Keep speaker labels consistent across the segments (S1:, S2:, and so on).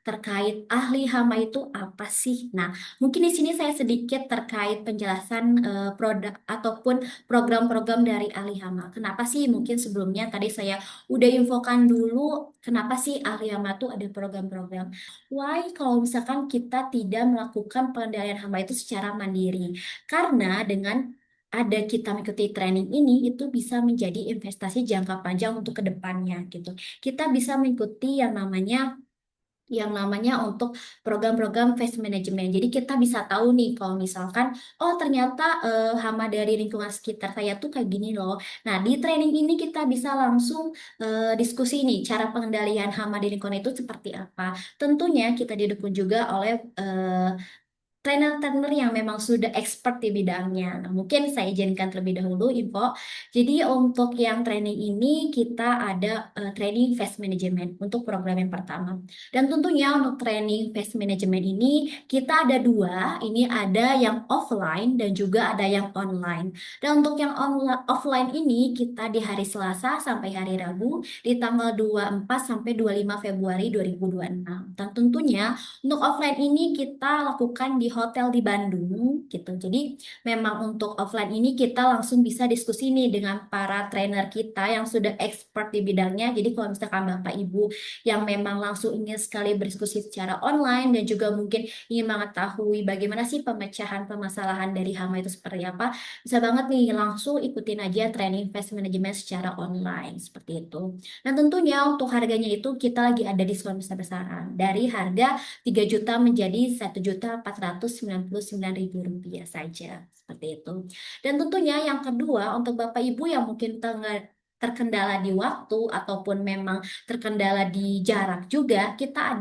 S1: terkait ahli hama itu apa sih? Nah, mungkin di sini saya sedikit terkait penjelasan produk ataupun program-program dari ahli hama. Kenapa sih? Mungkin sebelumnya tadi saya udah infokan dulu kenapa sih ahli hama itu ada program-program. Why kalau misalkan kita tidak melakukan pengendalian hama itu secara mandiri? Karena dengan ada kita mengikuti training ini itu bisa menjadi investasi jangka panjang untuk kedepannya gitu. Kita bisa mengikuti yang namanya untuk program-program face management. Jadi kita bisa tahu nih kalau misalkan oh ternyata hama dari lingkungan sekitar saya tuh kayak gini loh. Nah, di training ini kita bisa langsung diskusi nih cara pengendalian hama di lingkungan itu seperti apa. Tentunya kita didukung juga oleh trainer-trainer yang memang sudah expert di bidangnya. Nah, mungkin saya izinkan terlebih dahulu info. Jadi untuk yang training ini kita ada training fast management untuk program yang pertama. Dan tentunya untuk training fast management ini kita ada dua. Ini ada yang offline dan juga ada yang online. Dan untuk yang offline ini kita di hari Selasa sampai hari Rabu di tanggal 24 sampai 25 Februari 2026. Dan tentunya untuk offline ini kita lakukan di hotel di Bandung gitu. Jadi memang untuk offline ini kita langsung bisa diskusi nih dengan para trainer kita yang sudah expert di bidangnya. Jadi kalau misalkan Bapak Ibu yang memang langsung ingin sekali berdiskusi secara online dan juga mungkin ingin mengetahui bagaimana sih pemecahan permasalahan dari hama itu seperti apa, bisa banget nih langsung ikutin aja training fast management secara online seperti itu. Dan tentunya untuk harganya itu kita lagi ada diskon besar-besaran dari harga 3 juta menjadi 1.499.000 rupiah saja. Seperti itu. Dan tentunya yang kedua untuk Bapak Ibu yang mungkin tengah terkendala di waktu ataupun memang terkendala di jarak juga kita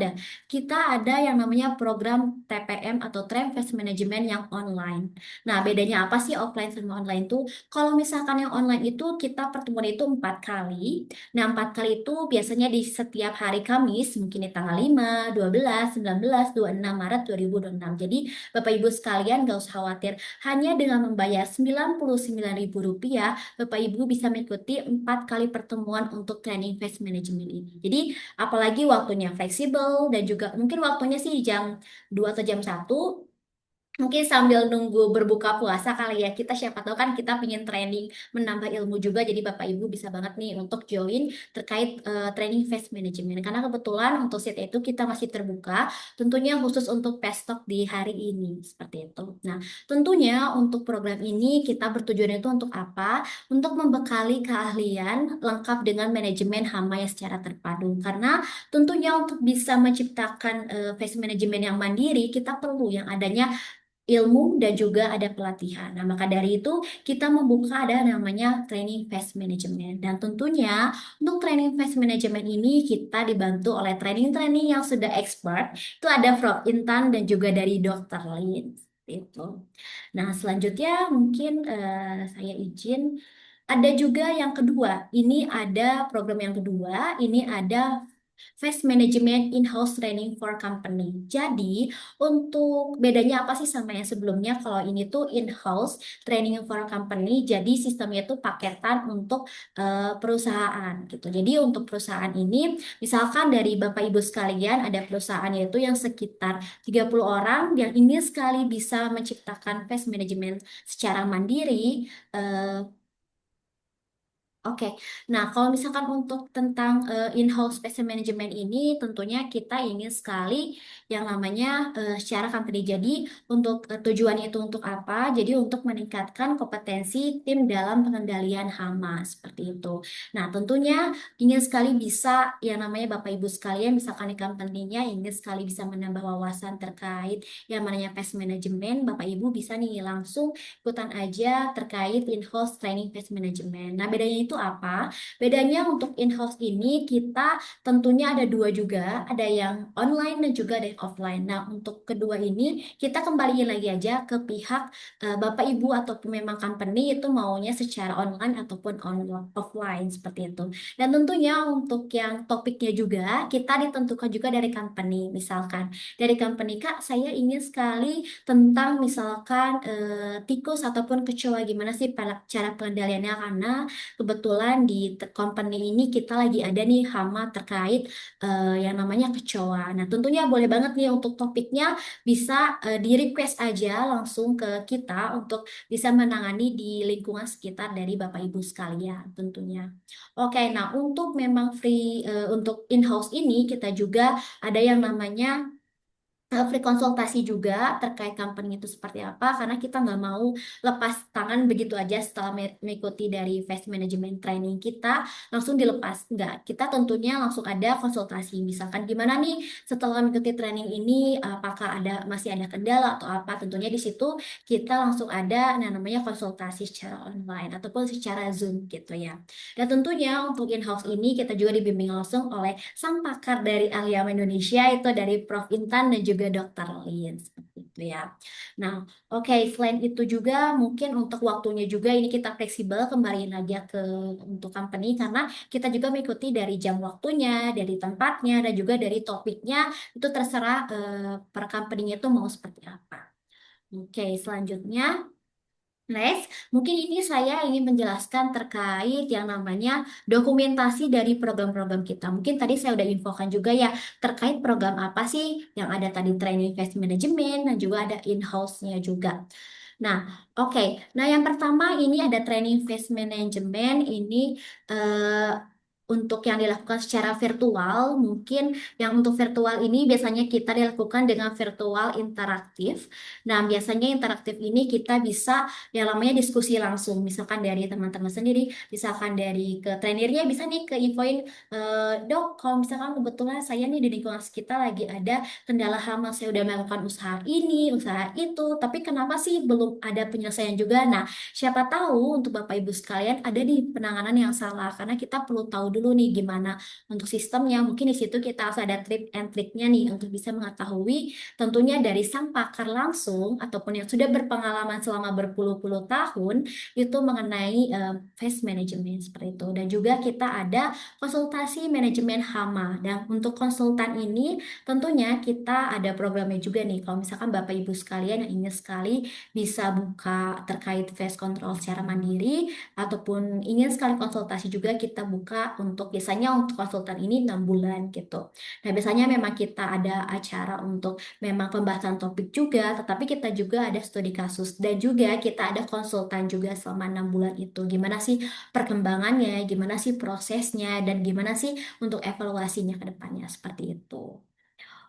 S1: ada yang namanya program TPM atau Time Fast Management yang online. Nah, bedanya apa sih offline sama online tuh? Kalau misalkan yang online itu kita pertemuan itu 4 kali. Nah, 4 kali itu biasanya di setiap hari Kamis, mungkin di tanggal 5, 12, 19, 26 Maret 2026. Jadi, Bapak Ibu sekalian gak usah khawatir. Hanya dengan membayar Rp99.000, Bapak Ibu bisa mengikuti 4 kali pertemuan untuk training face management ini. Jadi, apalagi waktunya fleksibel dan juga mungkin waktunya sih jam 2 atau jam 1. Mungkin sambil nunggu berbuka puasa kali ya, kita siapa tahu kan kita pengen training menambah ilmu juga, jadi Bapak Ibu bisa banget nih untuk join terkait training fast management. Karena kebetulan untuk seat itu kita masih terbuka, tentunya khusus untuk pestok di hari ini, seperti itu. Nah, tentunya untuk program ini kita bertujuan itu untuk apa? Untuk membekali keahlian lengkap dengan manajemen hama yang secara terpadu. Karena tentunya untuk bisa menciptakan fast management yang mandiri, kita perlu yang adanya ilmu dan juga ada pelatihan. Nah, maka dari itu kita membuka ada namanya training fast management. Dan tentunya untuk training fast management ini kita dibantu oleh training-training yang sudah expert. Itu ada from Intan dan juga dari Dr. Lin. Itu. Nah, selanjutnya mungkin saya izin ada juga yang kedua. Ini ada program yang kedua. Ini ada Fast Management In-House Training for Company. Jadi, untuk bedanya apa sih sama yang sebelumnya? Kalau ini tuh in-house training for company, jadi sistemnya itu paketan untuk perusahaan gitu. Jadi untuk perusahaan ini, misalkan dari Bapak Ibu sekalian ada perusahaan yaitu yang sekitar 30 orang yang ingin sekali bisa menciptakan fast management secara mandiri. Oke, nah kalau misalkan untuk tentang in-house patient management ini tentunya kita ingin sekali yang namanya secara company. Jadi untuk tujuannya itu untuk apa? Jadi untuk meningkatkan kompetensi tim dalam pengendalian hama seperti itu. Nah tentunya ingin sekali bisa yang namanya Bapak Ibu sekalian misalkan di company-nya ingin sekali bisa menambah wawasan terkait yang namanya pest management. Bapak Ibu bisa nih langsung ikutan aja terkait in-house training pest management. Nah, bedanya itu apa? Bedanya untuk in-house ini kita tentunya ada dua juga, ada yang online dan juga ada yang offline. Nah, untuk kedua ini kita kembaliin lagi aja ke pihak Bapak Ibu ataupun memang company itu maunya secara online ataupun offline seperti itu. Dan tentunya untuk yang topiknya juga kita ditentukan juga dari company. Misalkan dari company Kak, saya ingin sekali tentang misalkan tikus ataupun kecoa gimana sih cara pengendaliannya karena kebetulan kebetulan di company ini kita lagi ada nih hama terkait yang namanya kecoa. Nah, tentunya boleh banget nih untuk topiknya bisa di request aja langsung ke kita untuk bisa menangani di lingkungan sekitar dari Bapak Ibu sekalian tentunya. Oke, nah untuk memang untuk in-house ini kita juga ada yang namanya free konsultasi juga terkait company itu seperti apa karena kita nggak mau lepas tangan begitu aja setelah mengikuti dari fast management training kita langsung dilepas nggak kita tentunya langsung ada konsultasi misalkan gimana nih setelah mengikuti training ini apakah masih ada kendala atau apa tentunya di situ kita langsung ada yang namanya konsultasi secara online ataupun secara Zoom gitu ya dan tentunya untuk in-house ini kita juga dibimbing langsung oleh sang pakar dari Aliam Indonesia itu dari Prof. Intan dan juga Dr. Lin seperti itu ya. Nah, oke, selain itu juga mungkin untuk waktunya juga ini kita fleksibel kembaliin aja ke untuk company karena kita juga mengikuti dari jam waktunya, dari tempatnya dan juga dari topiknya itu terserah per company-nya itu mau seperti apa. Oke, selanjutnya next, mungkin ini saya ingin menjelaskan terkait yang namanya dokumentasi dari program-program kita. Mungkin tadi saya udah infokan juga ya terkait program apa sih yang ada tadi training fast management dan juga ada in-house-nya juga. Nah, oke. Nah, yang pertama ini ada training fast management ini eh, untuk yang dilakukan secara virtual, mungkin yang untuk virtual ini biasanya kita dilakukan dengan virtual interaktif. Nah, biasanya interaktif ini kita bisa yang namanya diskusi langsung, misalkan dari teman-teman sendiri, misalkan dari ke trainernya bisa nih ke infoin, dok, kalau misalkan kebetulan saya nih di lingkungan sekitar lagi ada kendala hama, saya udah melakukan usaha ini, usaha itu, tapi kenapa sih belum ada penyelesaian juga? Nah, siapa tahu untuk Bapak Ibu sekalian ada di penanganan yang salah, karena kita perlu tahu dulu nih gimana untuk sistemnya. Mungkin di situ kita harus ada trik and triknya nih untuk bisa mengetahui tentunya dari sang pakar langsung ataupun yang sudah berpengalaman selama berpuluh-puluh tahun itu mengenai face management seperti itu. Dan juga kita ada konsultasi manajemen hama. Dan untuk konsultan ini tentunya kita ada programnya juga nih. Kalau misalkan Bapak Ibu sekalian yang ingin sekali bisa buka terkait face control secara mandiri ataupun ingin sekali konsultasi juga kita buka untuk biasanya untuk konsultan ini 6 bulan gitu. Nah, biasanya memang kita ada acara untuk memang pembahasan topik juga, tetapi kita juga ada studi kasus dan juga kita ada konsultan juga selama 6 bulan itu. Gimana sih perkembangannya, gimana sih prosesnya, dan gimana sih untuk evaluasinya ke depannya seperti itu.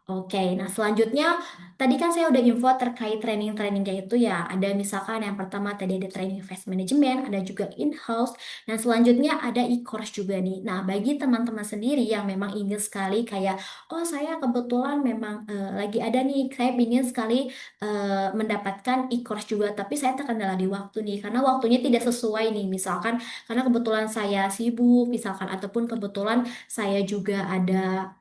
S1: Oke, nah selanjutnya tadi kan saya udah info terkait training-training kayak itu ya. Ada misalkan yang pertama tadi ada training fast management, ada juga in-house, dan selanjutnya ada e-course juga nih. Nah, bagi teman-teman sendiri yang memang ingin sekali kayak, oh saya kebetulan memang lagi ada nih, saya ingin sekali mendapatkan e-course juga, tapi saya terkendala di waktu nih, karena waktunya tidak sesuai nih, misalkan karena kebetulan saya sibuk, misalkan ataupun kebetulan saya juga ada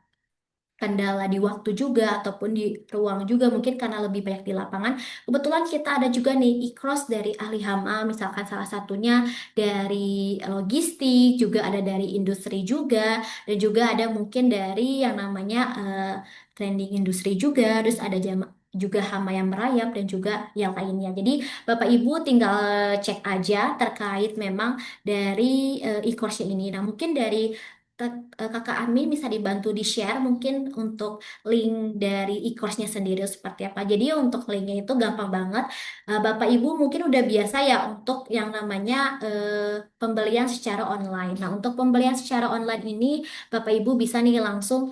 S1: kendala di waktu juga ataupun di ruang juga mungkin karena lebih banyak di lapangan. Kebetulan kita ada juga nih e-cross dari ahli hama misalkan salah satunya dari logistik, juga ada dari industri juga dan juga ada mungkin dari yang namanya trending industri juga, terus ada juga hama yang merayap dan juga yang lainnya. Jadi Bapak Ibu tinggal cek aja terkait memang dari e-course ini. Nah, mungkin dari Kakak Amin bisa dibantu di-share mungkin untuk link dari e-course-nya sendiri seperti apa. Jadi untuk linknya itu gampang banget. Bapak Ibu mungkin udah biasa ya untuk yang namanya pembelian secara online. Nah, untuk pembelian secara online ini Bapak Ibu bisa nih langsung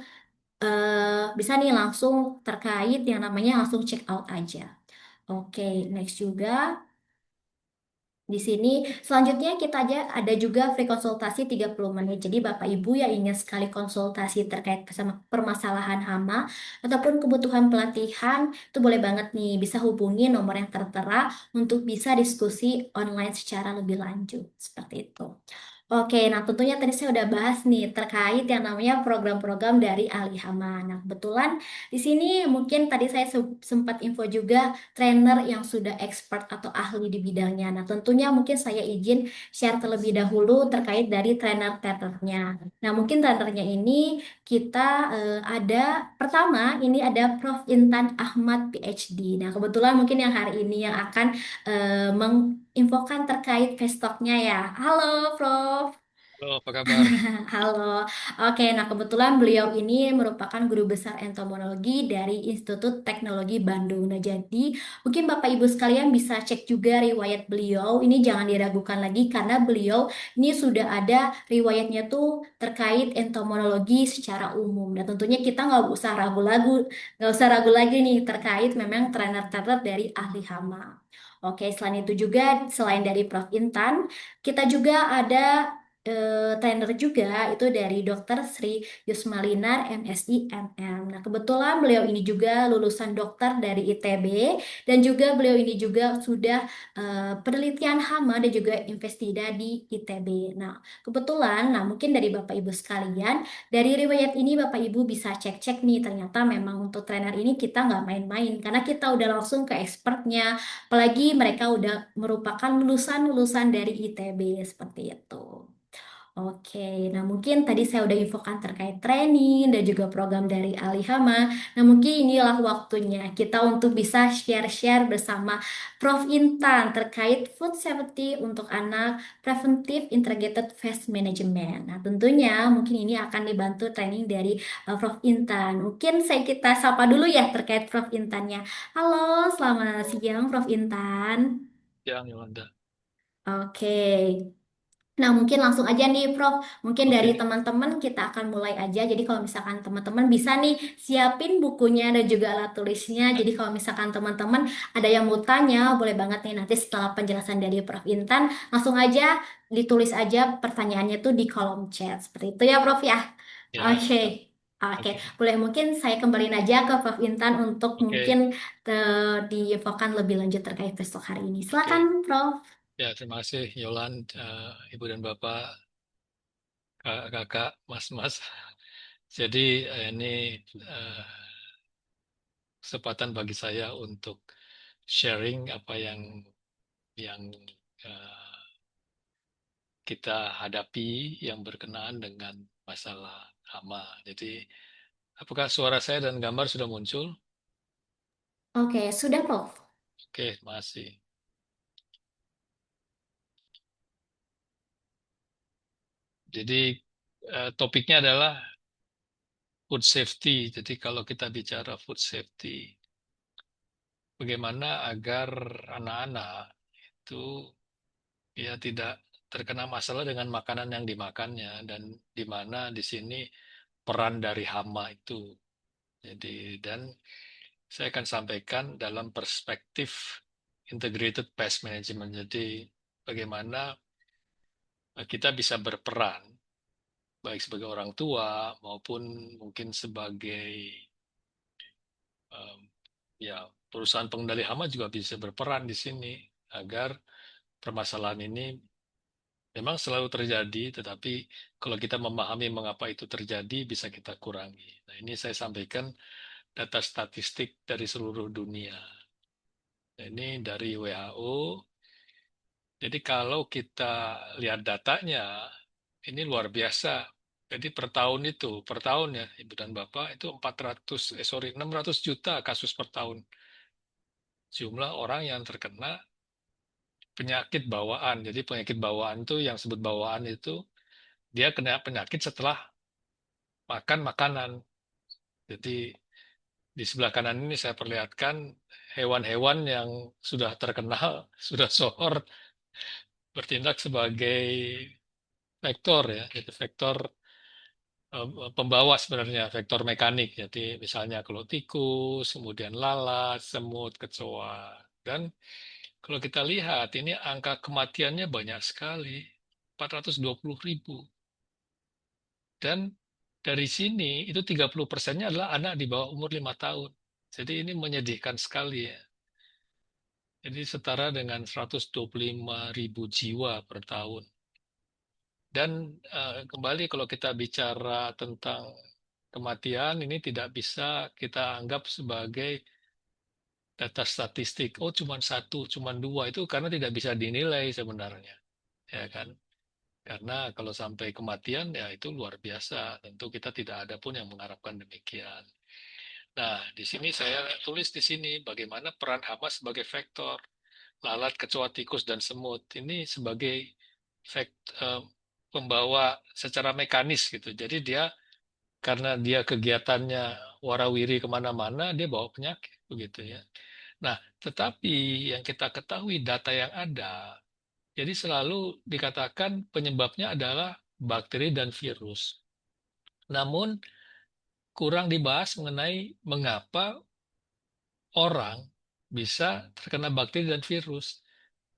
S1: terkait yang namanya langsung check out aja. Oke, next juga. Di sini selanjutnya kita aja ada juga free konsultasi 30 menit. Jadi Bapak Ibu yang ingin sekali konsultasi terkait sama permasalahan hama ataupun kebutuhan pelatihan itu boleh banget nih bisa hubungi nomor yang tertera untuk bisa diskusi online secara lebih lanjut seperti itu. Oke, nah tentunya tadi saya udah bahas nih terkait yang namanya program-program dari Ali Hama. Nah, kebetulan di sini mungkin tadi saya sempat info juga trainer yang sudah expert atau ahli di bidangnya. Nah, tentunya mungkin saya izin share terlebih dahulu terkait dari trainer-trainernya. Nah, mungkin trainernya ini kita ada pertama ini ada Prof. Intan Ahmad PhD. Nah, kebetulan mungkin yang hari ini yang akan menginfokan terkait festoknya ya. Halo, Prof.
S2: Halo, apa kabar?
S1: Halo, oke. Nah, kebetulan beliau ini merupakan guru besar entomologi dari Institut Teknologi Bandung. Nah, jadi mungkin Bapak Ibu sekalian bisa cek juga riwayat beliau. Ini jangan diragukan lagi karena beliau ini sudah ada riwayatnya tuh terkait entomologi secara umum. Dan tentunya kita nggak usah ragu lagi nih terkait memang trainer-trainer dari ahli hama. Oke, selain itu juga, selain dari Prof. Intan, kita juga ada trainer juga itu dari Dr. Sri Yusmalinar MSI MM. Nah, kebetulan beliau ini juga lulusan dokter dari ITB dan juga beliau ini juga sudah penelitian hama dan juga investida di ITB. Nah, kebetulan, nah mungkin dari Bapak Ibu sekalian, dari riwayat ini Bapak Ibu bisa cek-cek nih, ternyata memang untuk trainer ini kita nggak main-main karena kita udah langsung ke expertnya, apalagi mereka udah merupakan lulusan-lulusan dari ITB seperti itu. Oke, nah mungkin tadi saya udah infokan terkait training dan juga program dari Alihama. Nah mungkin inilah waktunya kita untuk bisa share-share bersama Prof. Intan terkait food safety untuk anak preventive integrated waste management. Nah tentunya mungkin ini akan dibantu training dari Prof. Intan. Mungkin kita sapa dulu ya terkait Prof. Intannya. Halo, selamat siang Prof. Intan.
S2: Yang Yolanda.
S1: Oke. Nah, mungkin langsung aja nih, Prof. Mungkin dari
S2: Oke,
S1: teman-teman kita akan mulai aja. Jadi kalau misalkan teman-teman bisa nih siapin bukunya dan juga alat tulisnya. Jadi kalau misalkan teman-teman ada yang mau tanya, boleh banget nih nanti setelah penjelasan dari Prof. Intan, langsung aja ditulis aja pertanyaannya tuh di kolom chat. Seperti itu ya, Prof ya.
S2: ya,
S1: Oke.
S2: siap.
S1: Oke,
S2: Oke,
S1: boleh mungkin saya kembaliin aja ke Prof. Intan untuk mungkin
S2: oke,
S1: diinfokan lebih lanjut terkait besok hari ini.
S2: oke.
S1: Silakan, Prof.
S2: Ya, terima kasih Yolan, Ibu dan Bapak, kakak, mas-mas. Jadi ini eh, kesempatan bagi saya untuk sharing apa yang eh, kita hadapi yang berkenaan dengan masalah hama. Jadi, apakah suara saya dan gambar sudah muncul?
S1: Oke, sudah, Prof.
S2: Oke, masih. Jadi topiknya adalah food safety. Jadi kalau kita bicara food safety, bagaimana agar anak-anak itu ya tidak terkena masalah dengan makanan yang dimakannya dan di mana di sini peran dari hama itu. Jadi dan saya akan sampaikan dalam perspektif integrated pest management. Jadi bagaimana kita bisa berperan baik sebagai orang tua maupun mungkin sebagai em, ya perusahaan pengendali hama juga bisa berperan di sini agar permasalahan ini memang selalu terjadi, tetapi kalau kita memahami mengapa itu terjadi bisa kita kurangi. Nah, ini saya sampaikan data statistik dari seluruh dunia. Nah, ini dari WHO. Jadi kalau kita lihat datanya, ini luar biasa. Jadi per tahun ya Ibu dan Bapak itu 600 juta kasus per tahun. Jumlah orang yang terkena penyakit bawaan. Jadi penyakit bawaan itu yang sebut bawaan itu dia kena penyakit setelah makan makanan. Jadi di sebelah kanan ini saya perlihatkan hewan-hewan yang sudah terkenal, sudah sohor bertindak sebagai vektor ya. Jadi vektor pembawa sebenarnya, vektor mekanik. Jadi misalnya kalau tikus, kemudian lalat, semut, kecoa. Dan kalau kita lihat ini angka kematiannya banyak sekali, 420.000. Dan dari sini itu 30%-nya adalah anak di bawah umur 5 tahun. Jadi ini menyedihkan sekali ya. Jadi setara dengan 125.000 jiwa per tahun. Dan kembali kalau kita bicara tentang kematian, ini tidak bisa kita anggap sebagai data statistik. Oh, cuma satu, cuma dua. Itu karena tidak bisa dinilai sebenarnya. Ya kan? Karena kalau sampai kematian, ya itu luar biasa. Tentu kita tidak ada pun yang mengharapkan demikian. Nah, di sini saya tulis di sini bagaimana peran hama sebagai vektor lalat, kecoa, tikus, dan semut. Ini sebagai pembawa secara mekanis gitu. Jadi dia karena dia kegiatannya warawiri kemana-mana, dia bawa penyakit begitu ya. Nah, tetapi yang kita ketahui data yang ada, jadi selalu dikatakan penyebabnya adalah bakteri dan virus. Namun kurang dibahas mengenai mengapa orang bisa terkena bakteri dan virus.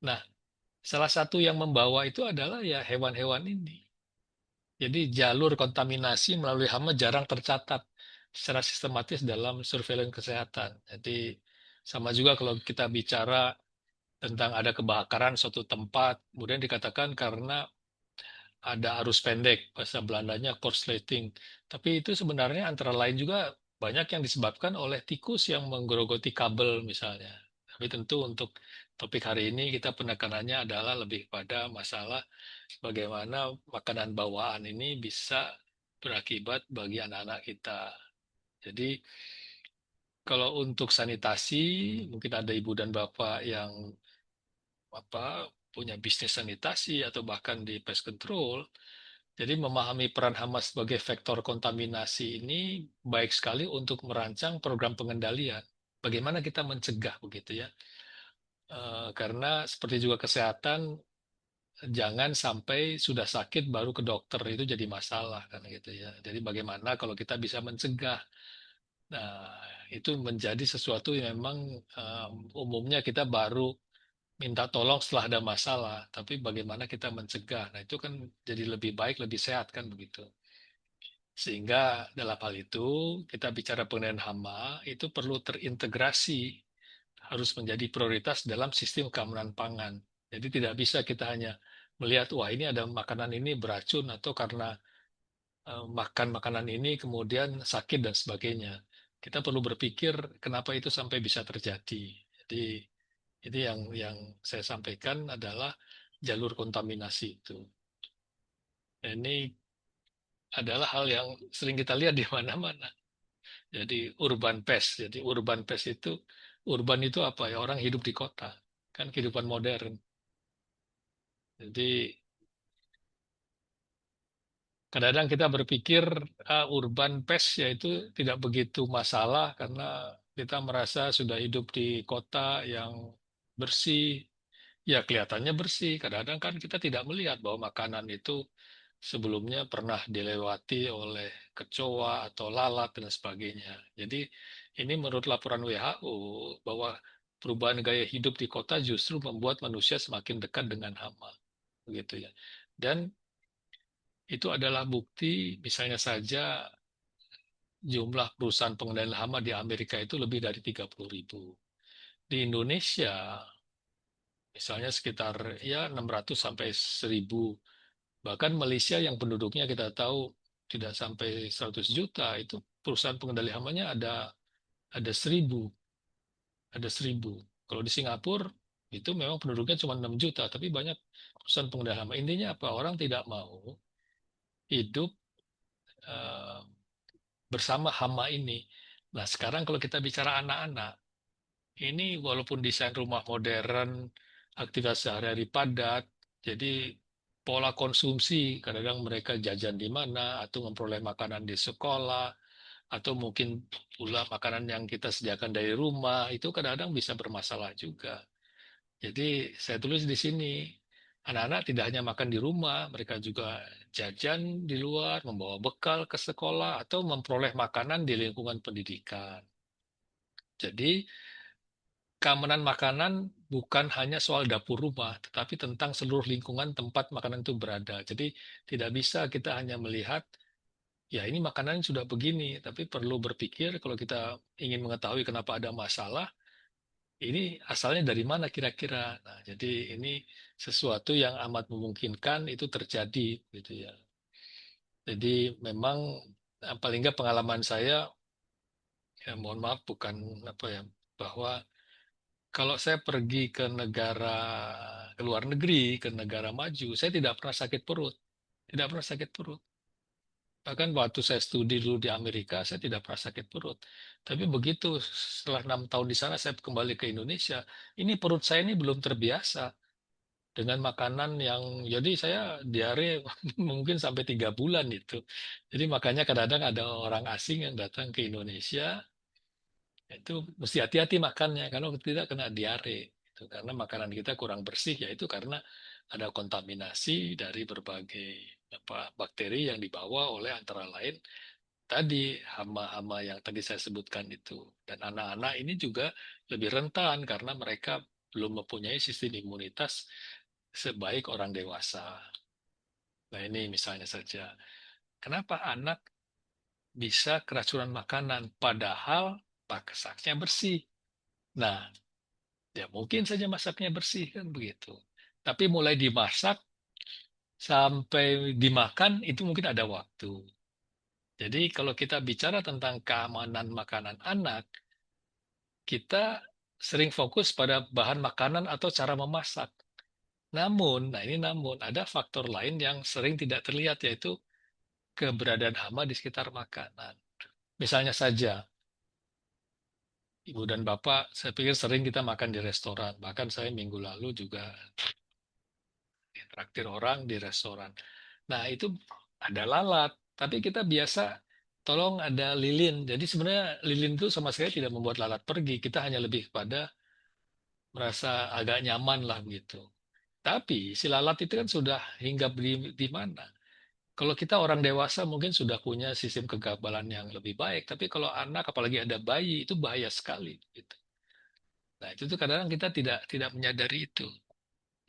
S2: Nah, salah satu yang membawa itu adalah ya hewan-hewan ini. Jadi jalur kontaminasi melalui hama jarang tercatat secara sistematis dalam surveillance kesehatan. Jadi sama juga kalau kita bicara tentang ada kebakaran suatu tempat, kemudian dikatakan karena ada arus pendek, bahasa Belandanya korsleting. Tapi itu sebenarnya antara lain juga banyak yang disebabkan oleh tikus yang menggerogoti kabel misalnya. Tapi tentu untuk topik hari ini kita penekanannya adalah lebih pada masalah bagaimana makanan bawaan ini bisa berakibat bagi anak-anak kita. Jadi kalau untuk sanitasi, mungkin ada ibu dan bapak yang punya bisnis sanitasi atau bahkan di pest control. Jadi memahami peran hama sebagai vektor kontaminasi ini baik sekali untuk merancang program pengendalian. Bagaimana kita mencegah begitu ya? Karena seperti juga kesehatan, jangan sampai sudah sakit baru ke dokter itu jadi masalah kan gitu ya. Jadi bagaimana kalau kita bisa mencegah? Nah, itu menjadi sesuatu yang memang umumnya kita baru minta tolong setelah ada masalah, tapi bagaimana kita mencegah? Nah, itu kan jadi lebih baik, lebih sehat kan begitu. Sehingga dalam hal itu kita bicara pengendalian hama itu perlu terintegrasi, harus menjadi prioritas dalam sistem keamanan pangan. Jadi tidak bisa kita hanya melihat wah ini ada makanan ini beracun atau karena makan makanan ini kemudian sakit dan sebagainya. Kita perlu berpikir kenapa itu sampai bisa terjadi. Jadi ini yang saya sampaikan adalah jalur kontaminasi itu. Ini adalah hal yang sering kita lihat di mana-mana. Jadi urban pest. Jadi urban pest itu urban itu apa ya? Orang hidup di kota. Kan kehidupan modern. Jadi kadang-kadang kita berpikir urban pest yaitu tidak begitu masalah karena kita merasa sudah hidup di kota yang bersih. Ya kelihatannya bersih. Kadang-kadang kan kita tidak melihat bahwa makanan itu sebelumnya pernah dilewati oleh kecoa atau lalat dan sebagainya. Jadi ini menurut laporan WHO bahwa perubahan gaya hidup di kota justru membuat manusia semakin dekat dengan hama, begitu ya. Dan itu adalah bukti, misalnya saja jumlah perusahaan pengendalian hama di Amerika itu lebih dari 30.000. Di Indonesia misalnya sekitar ya 600 sampai 1.000. Bahkan Malaysia yang penduduknya kita tahu tidak sampai 100 juta, itu perusahaan pengendali hamanya ada 1.000, ada 1.000. Kalau di Singapura itu memang penduduknya cuma 6 juta, tapi banyak perusahaan pengendali hama. Intinya apa? Orang tidak mau hidup eh, bersama hama ini. Nah, sekarang kalau kita bicara anak-anak, ini walaupun desain rumah modern, aktivitas sehari-hari padat, jadi pola konsumsi, kadang-kadang mereka jajan di mana, atau memperoleh makanan di sekolah, atau mungkin pula makanan yang kita sediakan dari rumah, itu kadang-kadang bisa bermasalah juga. Jadi saya tulis di sini, anak-anak tidak hanya makan di rumah, mereka juga jajan di luar, membawa bekal ke sekolah, atau memperoleh makanan di lingkungan pendidikan. Jadi keamanan makanan bukan hanya soal dapur rumah, tetapi tentang seluruh lingkungan tempat makanan itu berada. Jadi tidak bisa kita hanya melihat, ya ini makanan sudah begini, tapi perlu berpikir kalau kita ingin mengetahui kenapa ada masalah, ini asalnya dari mana kira-kira. Nah, jadi ini sesuatu yang amat memungkinkan itu terjadi, gitu ya. Jadi memang paling nggak pengalaman saya, ya mohon maaf bukan apa ya, bahwa kalau saya pergi ke negara, ke luar negeri, ke negara maju, saya tidak pernah sakit perut. Tidak pernah sakit perut. Bahkan waktu saya studi dulu di Amerika, saya tidak pernah sakit perut. Tapi begitu setelah 6 tahun di sana, saya kembali ke Indonesia. Ini perut saya ini belum terbiasa. dengan makanan yang jadi saya diare mungkin sampai 3 bulan itu. Jadi makanya kadang-kadang ada orang asing yang datang ke Indonesia itu mesti hati-hati makannya karena tidak kena diare. Itu karena makanan kita kurang bersih ya itu karena ada kontaminasi dari berbagai bakteri yang dibawa oleh antara lain tadi hama-hama yang tadi saya sebutkan itu. Dan anak-anak ini juga lebih rentan karena mereka belum mempunyai sistem imunitas sebaik orang dewasa. Nah ini misalnya saja. Kenapa anak bisa keracunan makanan padahal masaknya bersih? Nah, ya mungkin saja masaknya bersih kan begitu. Tapi mulai dimasak sampai dimakan itu mungkin ada waktu. Jadi kalau kita bicara tentang keamanan makanan anak, kita sering fokus pada bahan makanan atau cara memasak. Namun, ada faktor lain yang sering tidak terlihat yaitu keberadaan hama di sekitar makanan. Misalnya saja, Ibu dan Bapak, saya pikir sering kita makan di restoran. Bahkan saya minggu lalu juga traktir orang di restoran. Nah, itu ada lalat, tapi kita biasa tolong ada lilin. Jadi sebenarnya lilin itu sama sekali tidak membuat lalat pergi. Kita hanya lebih pada merasa agak nyaman lah begitu. Tapi si lalat itu kan sudah hinggap di mana? Kalau kita orang dewasa mungkin sudah punya sistem kekebalan yang lebih baik, tapi kalau anak apalagi ada bayi itu bahaya sekali gitu. Nah, itu tuh kadang-kadang kita tidak tidak menyadari itu.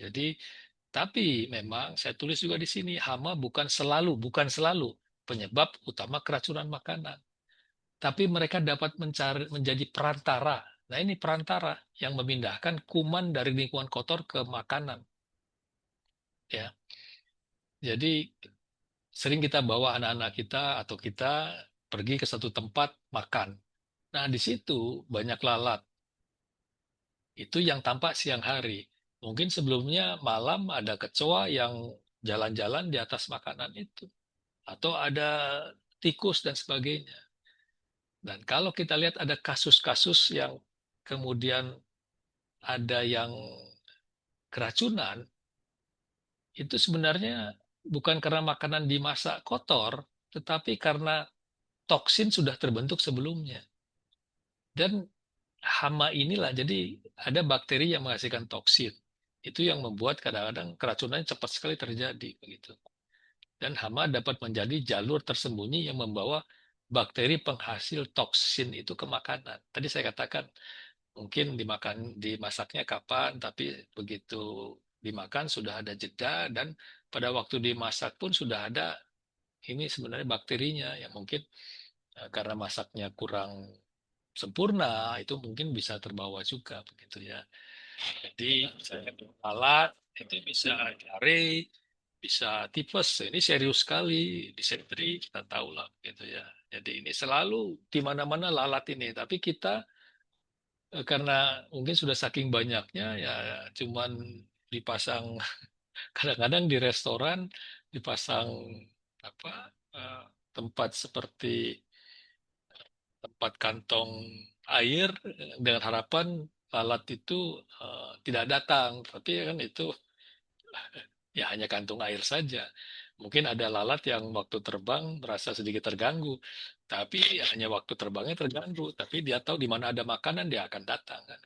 S2: Jadi, tapi memang saya tulis juga di sini hama bukan selalu penyebab utama keracunan makanan, tapi mereka dapat menjadi perantara. Nah, ini perantara yang memindahkan kuman dari lingkungan kotor ke makanan, ya. Jadi sering kita bawa anak-anak kita atau kita pergi ke satu tempat makan. Nah, di situ banyak lalat. Itu yang tampak siang hari. Mungkin sebelumnya malam ada kecoa yang jalan-jalan di atas makanan itu. Atau ada tikus dan sebagainya. Dan kalau kita lihat ada kasus-kasus yang kemudian ada yang keracunan, itu sebenarnya bukan karena makanan dimasak kotor, tetapi karena toksin sudah terbentuk sebelumnya. Dan hama inilah, jadi ada bakteri yang menghasilkan toksin. Itu yang membuat kadang-kadang keracunan cepat sekali terjadi. Begitu. Dan hama dapat menjadi jalur tersembunyi yang membawa bakteri penghasil toksin itu ke makanan. Tadi saya katakan mungkin dimasaknya kapan, tapi begitu dimakan sudah ada jeda dan pada waktu dimasak pun sudah ada ini sebenarnya bakterinya yang mungkin karena masaknya kurang sempurna itu mungkin bisa terbawa juga begitu ya. Jadi saya alat itu bisa diare, bisa tipes. Ini serius sekali, disentri kita tahu lah gitu ya. Jadi ini selalu di mana-mana lalat ini. Tapi kita karena mungkin sudah saking banyaknya ya cuman dipasang kadang-kadang di restoran dipasang apa eh, tempat seperti tempat kantong air dengan harapan lalat itu tidak datang. Tapi kan itu ya hanya kantung air saja. Mungkin ada lalat yang waktu terbang merasa sedikit terganggu, tapi ya hanya waktu terbangnya terganggu. Tapi dia tahu di mana ada makanan dia akan datang kan.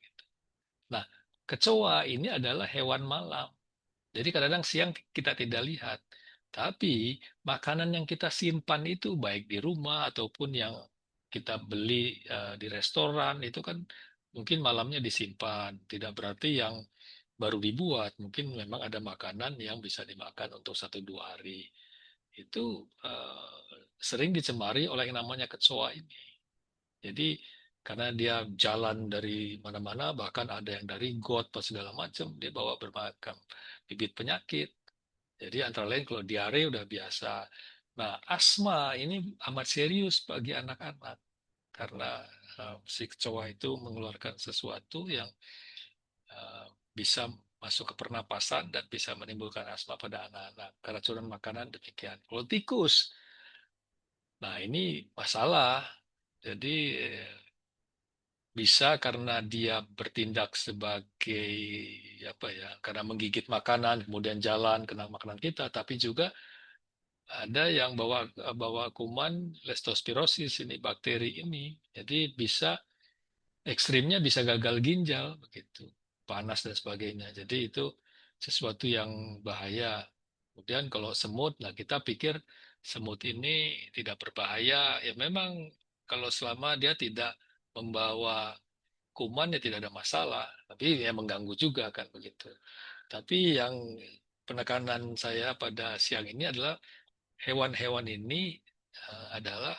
S2: Nah, kecoa ini adalah hewan malam. Jadi kadang-kadang siang kita tidak lihat. Tapi makanan yang kita simpan itu baik di rumah ataupun yang kita beli di restoran itu kan mungkin malamnya disimpan. Tidak berarti yang baru dibuat. Mungkin memang ada makanan yang bisa dimakan untuk 1 2 hari. Itu sering dicemari oleh yang namanya kecoa ini. Jadi karena dia jalan dari mana-mana, bahkan ada yang dari got atau segala macam, dia bawa bermacam bibit penyakit. Jadi antara lain kalau diare udah biasa. Nah, asma ini amat serius bagi anak-anak karena si kecoa itu mengeluarkan sesuatu yang bisa masuk ke pernapasan dan bisa menimbulkan asma pada anak-anak. Keracunan makanan demikian. Kalau tikus, nah ini masalah. Jadi bisa karena dia bertindak sebagai apa ya, karena menggigit makanan, kemudian jalan kena makanan kita, tapi juga ada yang bawa bawa kuman leptospirosis ini bakteri ini. Jadi bisa ekstrimnya bisa gagal ginjal begitu, panas dan sebagainya. Jadi itu sesuatu yang bahaya. Kemudian kalau semut, nah kita pikir semut ini tidak berbahaya. Ya memang kalau selama dia tidak membawa kuman ya tidak ada masalah. Tapi ya mengganggu juga kan begitu. Tapi yang penekanan saya pada siang ini adalah hewan-hewan ini adalah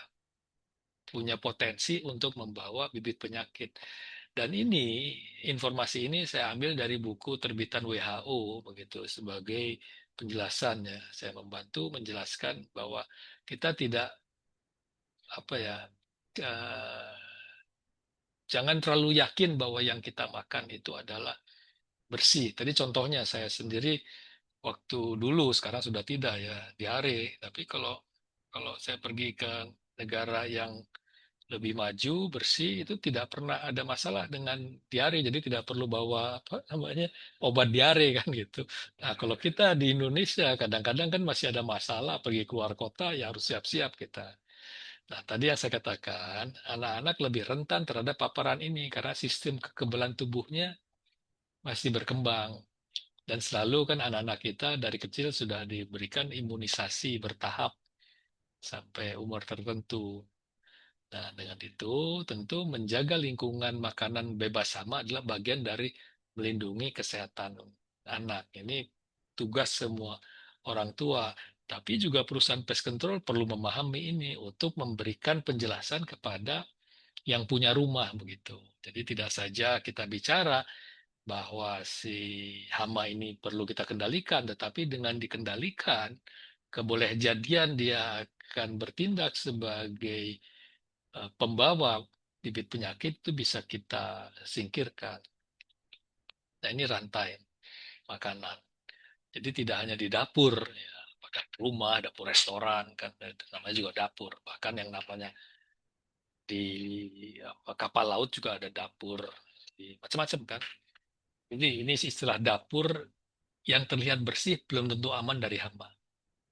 S2: punya potensi untuk membawa bibit penyakit. Dan ini informasi ini saya ambil dari buku terbitan WHO begitu sebagai penjelasannya. Saya membantu menjelaskan bahwa kita tidak apa ya eh, jangan terlalu yakin bahwa yang kita makan itu adalah bersih. Tadi contohnya saya sendiri waktu dulu sekarang sudah tidak ya diare. Tapi kalau kalau saya pergi ke negara yang lebih maju, bersih, itu tidak pernah ada masalah dengan diare. Jadi tidak perlu bawa apa namanya obat diare kan gitu. Nah, kalau kita di Indonesia kadang-kadang kan masih ada masalah pergi keluar kota ya harus siap-siap kita. Nah, tadi yang saya katakan, anak-anak lebih rentan terhadap paparan ini karena sistem kekebalan tubuhnya masih berkembang. Dan selalu kan anak-anak kita dari kecil sudah diberikan imunisasi bertahap sampai umur tertentu. Nah, dengan itu tentu menjaga lingkungan makanan bebas hama adalah bagian dari melindungi kesehatan anak. Ini tugas semua orang tua. Tapi juga perusahaan pest control perlu memahami ini untuk memberikan penjelasan kepada yang punya rumah begitu. Jadi tidak saja kita bicara bahwa si hama ini perlu kita kendalikan, tetapi dengan dikendalikan, kebolehjadian dia akan bertindak sebagai pembawa bibit penyakit itu bisa kita singkirkan. Nah, ini rantai makanan. Jadi tidak hanya di dapur, ya, dapur rumah, dapur restoran, kan namanya juga dapur. Bahkan yang namanya di kapal laut juga ada dapur, macam-macam kan. Ini istilah dapur yang terlihat bersih belum tentu aman dari hama.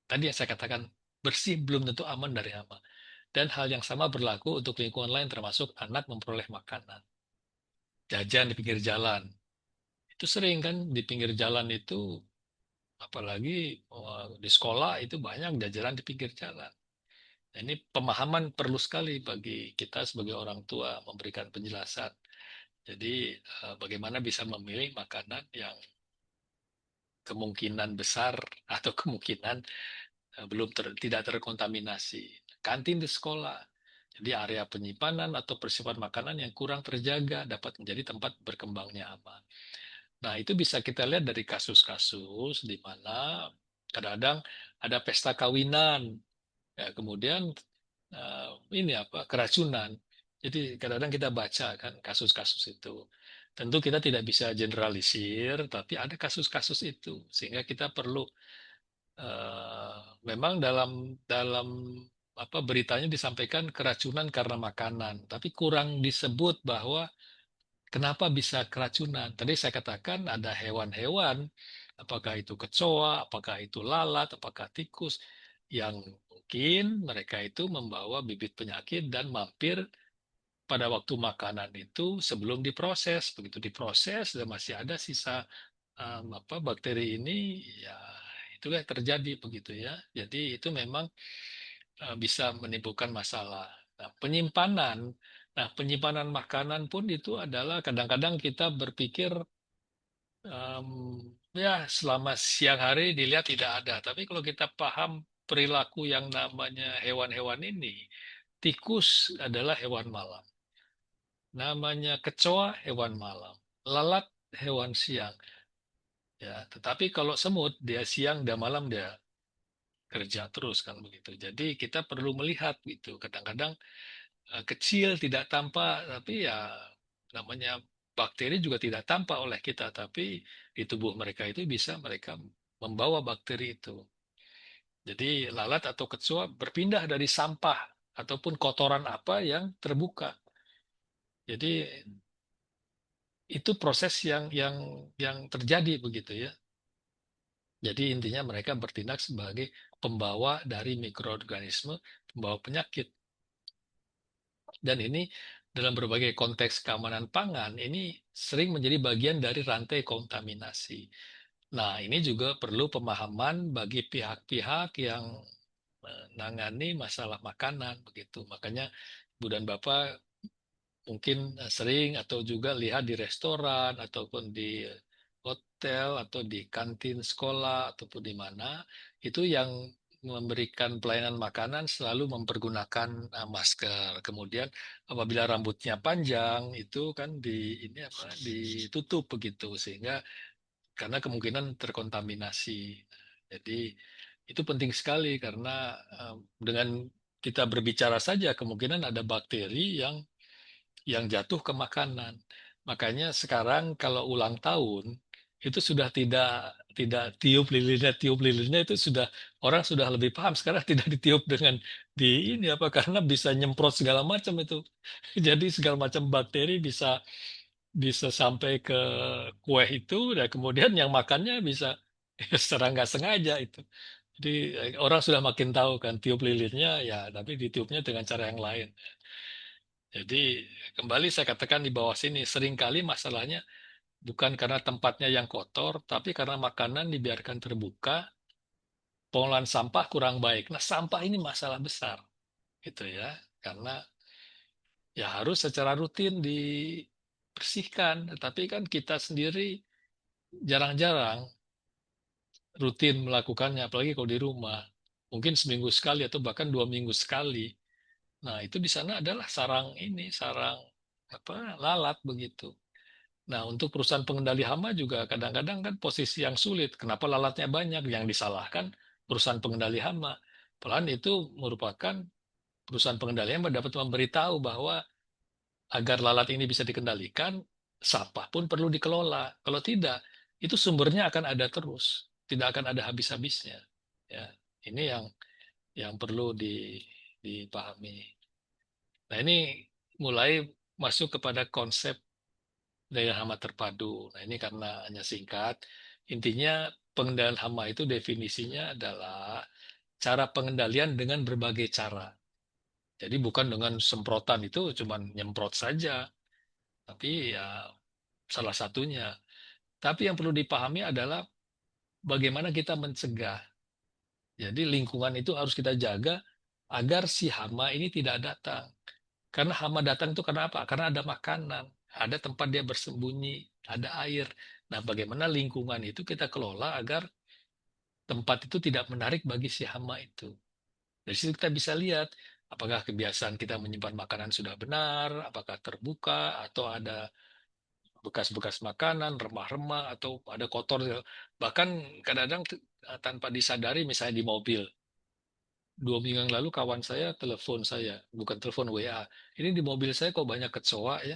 S2: Tadi yang saya katakan bersih belum tentu aman dari hama. Dan hal yang sama berlaku untuk lingkungan lain termasuk anak memperoleh makanan. Jajan di pinggir jalan. Itu sering kan di pinggir jalan itu apalagi di sekolah itu banyak jajanan di pinggir jalan. Nah, ini pemahaman perlu sekali bagi kita sebagai orang tua memberikan penjelasan. Jadi bagaimana bisa memilih makanan yang kemungkinan besar atau kemungkinan tidak terkontaminasi. Kantin di sekolah. Jadi area penyimpanan atau persiapan makanan yang kurang terjaga dapat menjadi tempat berkembangnya hama. Nah, itu bisa kita lihat dari kasus-kasus di mana kadang-kadang ada pesta kawinan, ya, kemudian ini apa keracunan. Jadi kadang-kadang kita baca kan kasus-kasus itu. Tentu kita tidak bisa generalisir, tapi ada kasus-kasus itu sehingga kita perlu memang dalam dalam apa beritanya disampaikan keracunan karena makanan, tapi kurang disebut bahwa kenapa bisa keracunan? Tadi saya katakan ada hewan-hewan, apakah itu kecoa, apakah itu lalat, apakah tikus, yang mungkin mereka itu membawa bibit penyakit dan mampir pada waktu makanan itu sebelum diproses. Begitu diproses dan masih ada sisa apa bakteri ini, ya itulah yang terjadi begitu ya. Jadi itu memang bisa menimbulkan masalah. Nah, penyimpanan. Nah, penyimpanan makanan pun itu adalah kadang-kadang kita berpikir ya selama siang hari dilihat tidak ada. Tapi kalau kita paham perilaku yang namanya hewan-hewan ini, tikus adalah hewan malam. Namanya kecoa hewan malam. Lalat hewan siang. Ya, tetapi kalau semut dia siang dia malam dia kerja terus kan begitu. Jadi kita perlu melihat gitu. Kadang-kadang kecil tidak tampak tapi ya namanya bakteri juga tidak tampak oleh kita tapi di tubuh mereka itu bisa mereka membawa bakteri itu. Jadi lalat atau kecoa berpindah dari sampah ataupun kotoran apa yang terbuka. Jadi itu proses yang terjadi begitu ya. Jadi intinya mereka bertindak sebagai pembawa dari mikroorganisme, pembawa penyakit. Dan ini dalam berbagai konteks keamanan pangan ini sering menjadi bagian dari rantai kontaminasi. Nah, ini juga perlu pemahaman bagi pihak-pihak yang menangani masalah makanan begitu. Makanya Ibu dan Bapak mungkin sering atau juga lihat di restoran ataupun di hotel atau di kantin sekolah ataupun di mana itu yang memberikan pelayanan makanan selalu mempergunakan masker. Kemudian apabila rambutnya panjang itu kan ini apa ditutup begitu sehingga karena kemungkinan terkontaminasi. Jadi itu penting sekali karena dengan kita berbicara saja kemungkinan ada bakteri yang jatuh ke makanan. Makanya sekarang kalau ulang tahun itu sudah tidak tiup lilinnya itu sudah orang sudah lebih paham sekarang tidak ditiup dengan di ini apa karena bisa nyemprot segala macam itu. Jadi segala macam bakteri bisa bisa sampai ke kue itu dan kemudian yang makannya bisa secara nggak sengaja itu. Jadi orang sudah makin tahu kan tiup lilinnya ya tapi ditiupnya dengan cara yang lain. Jadi kembali saya katakan di bawah sini, seringkali masalahnya bukan karena tempatnya yang kotor, tapi karena makanan dibiarkan terbuka, pengolahan sampah kurang baik. Nah, sampah ini masalah besar, gitu ya, karena ya harus secara rutin dibersihkan. Tetapi kan kita sendiri jarang-jarang rutin melakukannya, apalagi kalau di rumah. Mungkin seminggu sekali atau bahkan 2 minggu sekali. Nah, itu di sana adalah sarang apa lalat begitu. Nah, untuk perusahaan pengendali hama juga kadang-kadang kan posisi yang sulit. Kenapa lalatnya banyak? Yang disalahkan perusahaan pengendali hama. Pelan itu merupakan perusahaan pengendali hama dapat memberitahu bahwa agar lalat ini bisa dikendalikan, sampah pun perlu dikelola. Kalau tidak, itu sumbernya akan ada terus, tidak akan ada habis-habisnya. Ya, ini yang perlu dipahami. Nah, ini mulai masuk kepada konsep daya hama terpadu. Nah, ini karena hanya singkat. Intinya pengendalian hama itu definisinya adalah cara pengendalian dengan berbagai cara. Jadi bukan dengan semprotan itu cuma nyemprot saja, tapi ya salah satunya. Tapi yang perlu dipahami adalah bagaimana kita mencegah. Jadi lingkungan itu harus kita jaga agar si hama ini tidak datang. Karena hama datang itu karena apa? Karena ada makanan, ada tempat dia bersembunyi, ada air. Nah, bagaimana lingkungan itu kita kelola agar tempat itu tidak menarik bagi si hama itu. Dari situ kita bisa lihat apakah kebiasaan kita menyimpan makanan sudah benar, apakah terbuka atau ada bekas-bekas makanan, remah-remah atau ada kotor. Bahkan kadang-kadang tanpa disadari misalnya di mobil 2 minggu yang lalu kawan saya telepon saya, bukan telepon WA. Ini di mobil saya kok banyak kecoa ya.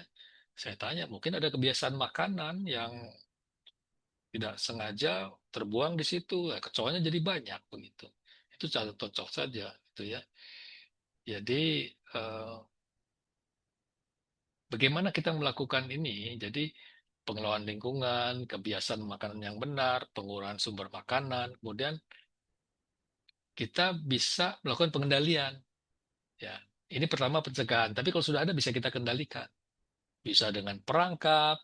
S2: Saya tanya, mungkin ada kebiasaan makanan yang tidak sengaja terbuang di situ. Nah, kecoanya jadi banyak begitu. Itu cocok saja, gitu ya. Jadi bagaimana kita melakukan ini? Jadi pengelolaan lingkungan, kebiasaan makanan yang benar, pengurangan sumber makanan, kemudian kita bisa melakukan pengendalian. Ya, ini pertama pencegahan. Tapi kalau sudah ada bisa kita kendalikan. Bisa dengan perangkap,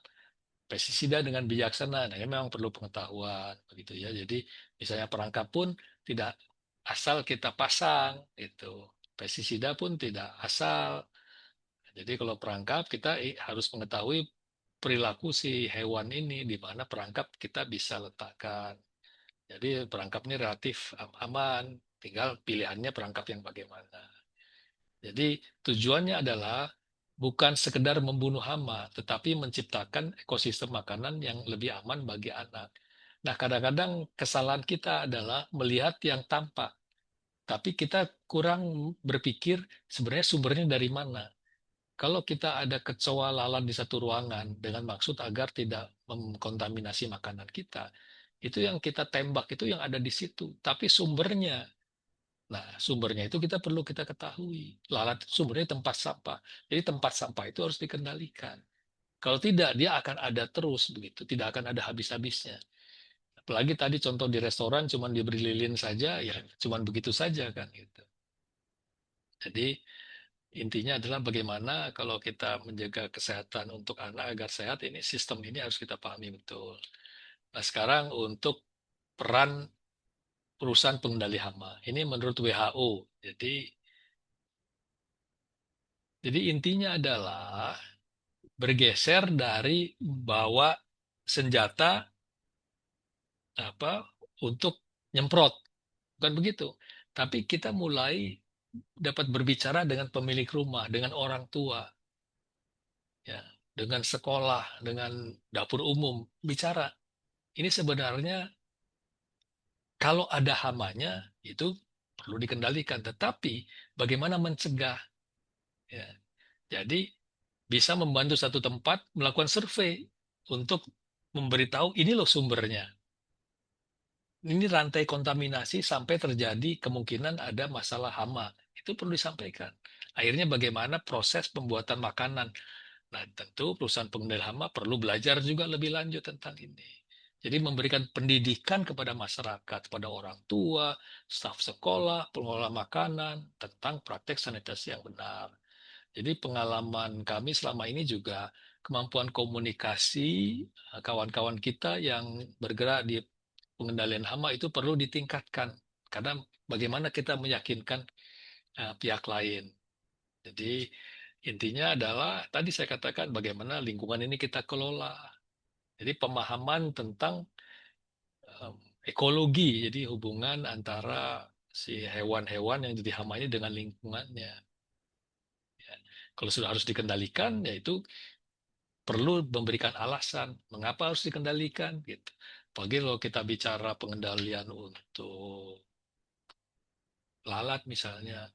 S2: pestisida dengan bijaksana. Nah, ini memang perlu pengetahuan begitu ya. Jadi misalnya perangkap pun tidak asal kita pasang itu. Pestisida pun tidak asal. Jadi kalau perangkap kita harus mengetahui perilaku si hewan ini di mana perangkap kita bisa letakkan. Jadi perangkap ini relatif aman, tinggal pilihannya perangkap yang bagaimana. Jadi tujuannya adalah bukan sekedar membunuh hama, tetapi menciptakan ekosistem makanan yang lebih aman bagi anak. Nah, kadang-kadang kesalahan kita adalah melihat yang tampak, tapi kita kurang berpikir sebenarnya sumbernya dari mana. Kalau kita ada kecoa lalat di satu ruangan dengan maksud agar tidak mengkontaminasi makanan kita, itu yang kita tembak itu yang ada di situ. Tapi sumbernya Nah, sumbernya itu perlu kita ketahui. Lalat itu sumbernya tempat sampah. Jadi tempat sampah itu harus dikendalikan. Kalau tidak, dia akan ada terus begitu, tidak akan ada habis-habisnya. Apalagi tadi contoh di restoran cuman diberi lilin saja, ya cuman begitu saja kan gitu. Jadi intinya adalah bagaimana kalau kita menjaga kesehatan untuk anak agar sehat, ini sistem ini harus kita pahami betul. Nah, sekarang untuk peran perusahaan pengendali hama. Ini menurut WHO. Jadi intinya adalah bergeser dari bawa senjata apa untuk nyemprot, bukan begitu. Tapi kita mulai dapat berbicara dengan pemilik rumah, dengan orang tua, ya, dengan sekolah, dengan dapur umum, bicara. Ini sebenarnya kalau ada hamanya itu perlu dikendalikan, tetapi bagaimana mencegah? Ya. Jadi bisa membantu satu tempat melakukan survei untuk memberitahu ini loh sumbernya. Ini rantai kontaminasi sampai terjadi kemungkinan ada masalah hama. Itu perlu disampaikan. Akhirnya bagaimana proses pembuatan makanan. Nah, tentu perusahaan pengendali hama perlu belajar juga lebih lanjut tentang ini. Jadi memberikan pendidikan kepada masyarakat, kepada orang tua, staf sekolah, pengelola makanan, tentang praktek sanitasi yang benar. Jadi pengalaman kami selama ini juga kemampuan komunikasi kawan-kawan kita yang bergerak di pengendalian hama itu perlu ditingkatkan. Karena bagaimana kita meyakinkan pihak lain. Jadi intinya adalah tadi saya katakan bagaimana lingkungan ini kita kelola. Jadi pemahaman tentang um, ekologi, jadi hubungan antara si hewan-hewan yang jadi hama ini dengan lingkungannya. Ya. Kalau sudah harus dikendalikan, yaitu perlu memberikan alasan mengapa harus dikendalikan gitu. Apalagi kalau kita bicara pengendalian untuk lalat misalnya,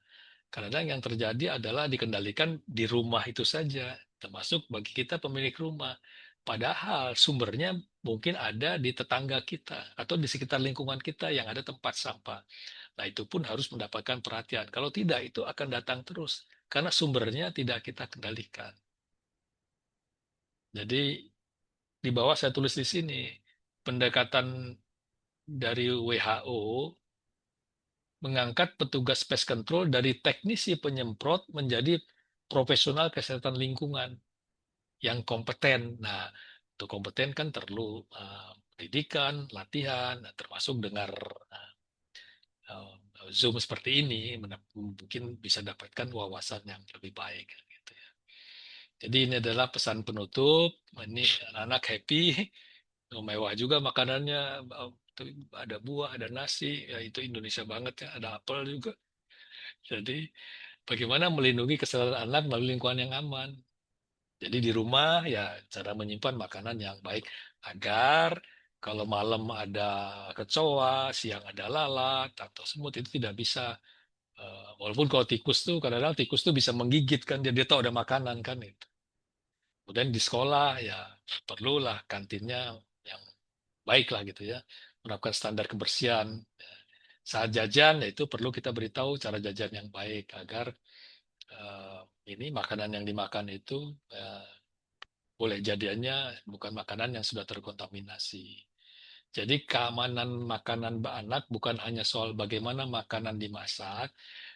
S2: kadang yang terjadi adalah dikendalikan di rumah itu saja, termasuk bagi kita pemilik rumah. Padahal sumbernya mungkin ada di tetangga kita atau di sekitar lingkungan kita yang ada tempat sampah. Nah, itu pun harus mendapatkan perhatian. Kalau tidak, itu akan datang terus karena sumbernya tidak kita kendalikan. Jadi di bawah saya tulis di sini, pendekatan dari WHO mengangkat petugas pest control dari teknisi penyemprot menjadi profesional kesehatan lingkungan yang kompeten. Nah, untuk kompeten kan perlu pendidikan, latihan, termasuk dengar uh, Zoom seperti ini, mungkin bisa dapatkan wawasan yang lebih baik. Gitu ya. Jadi ini adalah pesan penutup. Ini anak-anak happy, mewah juga makanannya. Ada buah, ada nasi, ya itu Indonesia banget ya. Ada apel juga. Jadi bagaimana melindungi kesehatan anak melalui lingkungan yang aman. Jadi di rumah ya cara menyimpan makanan yang baik agar kalau malam ada kecoa, siang ada lalat atau semut itu tidak bisa. Walaupun kalau tikus tuh kadang-kadang tikus tuh bisa menggigit kan dia tahu ada makanan kan itu. Kemudian di sekolah ya perlulah kantinnya yang baik lah gitu ya, menerapkan standar kebersihan. Saat jajan ya itu perlu kita beritahu cara jajan yang baik agar eh, ini makanan yang dimakan itu boleh jadinya bukan makanan yang sudah terkontaminasi. Jadi keamanan makanan anak bukan hanya soal bagaimana makanan dimasak,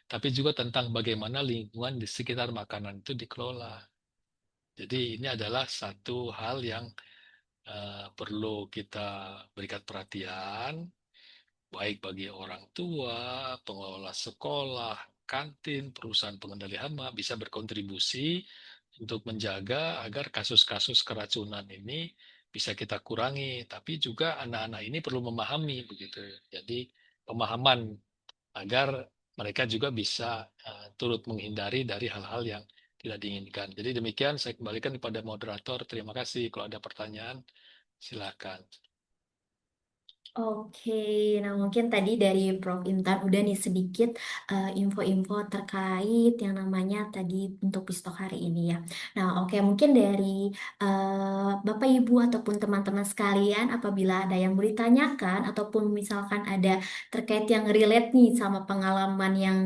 S2: tapi juga tentang bagaimana lingkungan di sekitar makanan itu dikelola. Jadi ini adalah satu hal yang perlu kita berikan perhatian, baik bagi orang tua, pengelola sekolah, kantin, perusahaan pengendali hama bisa berkontribusi untuk menjaga agar kasus-kasus keracunan ini bisa kita kurangi. Tapi juga anak-anak ini perlu memahami begitu. Jadi pemahaman agar mereka juga bisa turut menghindari dari hal-hal yang tidak diinginkan. Jadi demikian saya kembalikan kepada moderator. Terima kasih. Kalau ada pertanyaan, silakan.
S1: Oke, nah mungkin tadi dari Prof. Intan udah nih sedikit info-info terkait yang namanya tadi untuk pistok hari ini ya. Nah, oke mungkin dari Bapak Ibu ataupun teman-teman sekalian apabila ada yang mau ditanyakan ataupun misalkan ada terkait yang relate nih sama pengalaman yang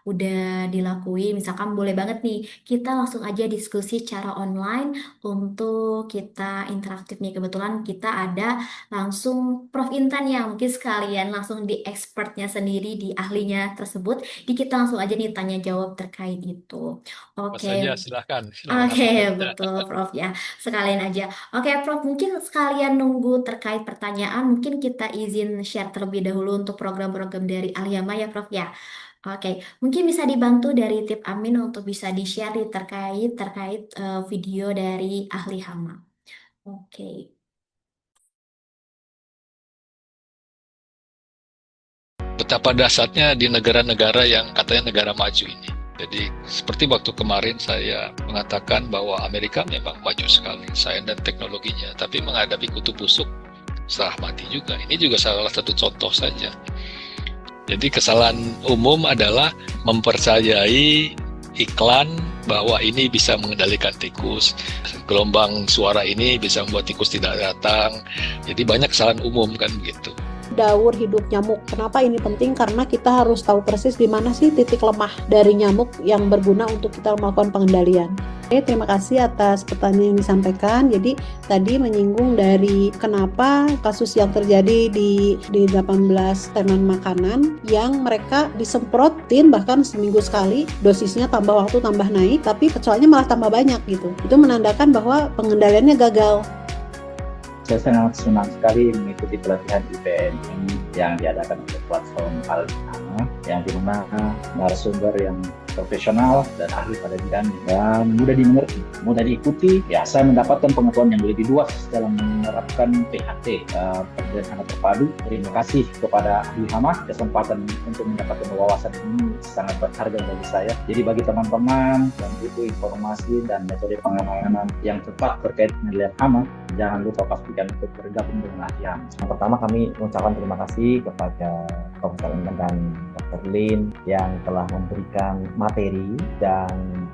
S1: udah dilakuin, misalkan boleh banget nih kita langsung aja diskusi secara online untuk kita interaktif nih. Kebetulan kita ada langsung Prof. Intan ya, mungkin sekalian langsung di expertnya sendiri, di ahlinya tersebut. Di kita langsung aja nih tanya jawab terkait itu.
S2: Apa
S1: Oke,
S2: saja, silakan, silakan
S1: oke
S2: apa saja.
S1: betul Prof ya. Sekalian aja. Oke Prof, mungkin sekalian nunggu terkait pertanyaan, mungkin kita izin share terlebih dahulu untuk program-program dari Aliyama ya Prof ya. Oke, mungkin bisa dibantu dari tip Amin untuk bisa di-share terkait terkait video dari ahli hama. Oke.
S2: Betapa dahsyatnya di negara-negara yang katanya negara maju ini. Jadi seperti waktu kemarin saya mengatakan bahwa Amerika memang maju sekali sains dan teknologinya, tapi menghadapi kutu busuk setengah mati juga. Ini juga salah satu contoh saja. Jadi kesalahan umum adalah mempercayai iklan bahwa ini bisa mengendalikan tikus, gelombang suara ini bisa membuat tikus tidak datang. Jadi banyak kesalahan umum kan begitu.
S3: Daur hidup nyamuk. Kenapa ini penting? Karena kita harus tahu persis di mana sih titik lemah dari nyamuk yang berguna untuk kita melakukan pengendalian. Oke, terima kasih atas pertanyaan yang disampaikan. Jadi tadi menyinggung dari kenapa kasus yang terjadi di 18 tenan makanan yang mereka disemprotin bahkan seminggu sekali, dosisnya tambah waktu tambah naik, tapi kecoanya malah tambah banyak gitu. Itu menandakan bahwa pengendaliannya gagal.
S4: Saya sangat senang sekali mengikuti pelatihan IPN yang diadakan oleh platform Alihama, yang dimana narasumber yang profesional dan ahli pada bidangnya dan mudah dimengerti, mudah diikuti. Ya, saya mendapatkan pengetahuan yang lebih luas dalam menerapkan PHT, pendidikan anak terpadu. Terima kasih kepada Alihama, kesempatan untuk mendapatkan wawasan ini sangat berharga bagi saya. Jadi bagi teman-teman yang butuh informasi dan metode pengamanan yang tepat terkait penilaian hama, jangan lupa pastikan untuk bergabung dengan Ahliam. Yang pertama kami mengucapkan terima kasih kepada Profesor Intan dan Dr. Lin yang telah memberikan materi dan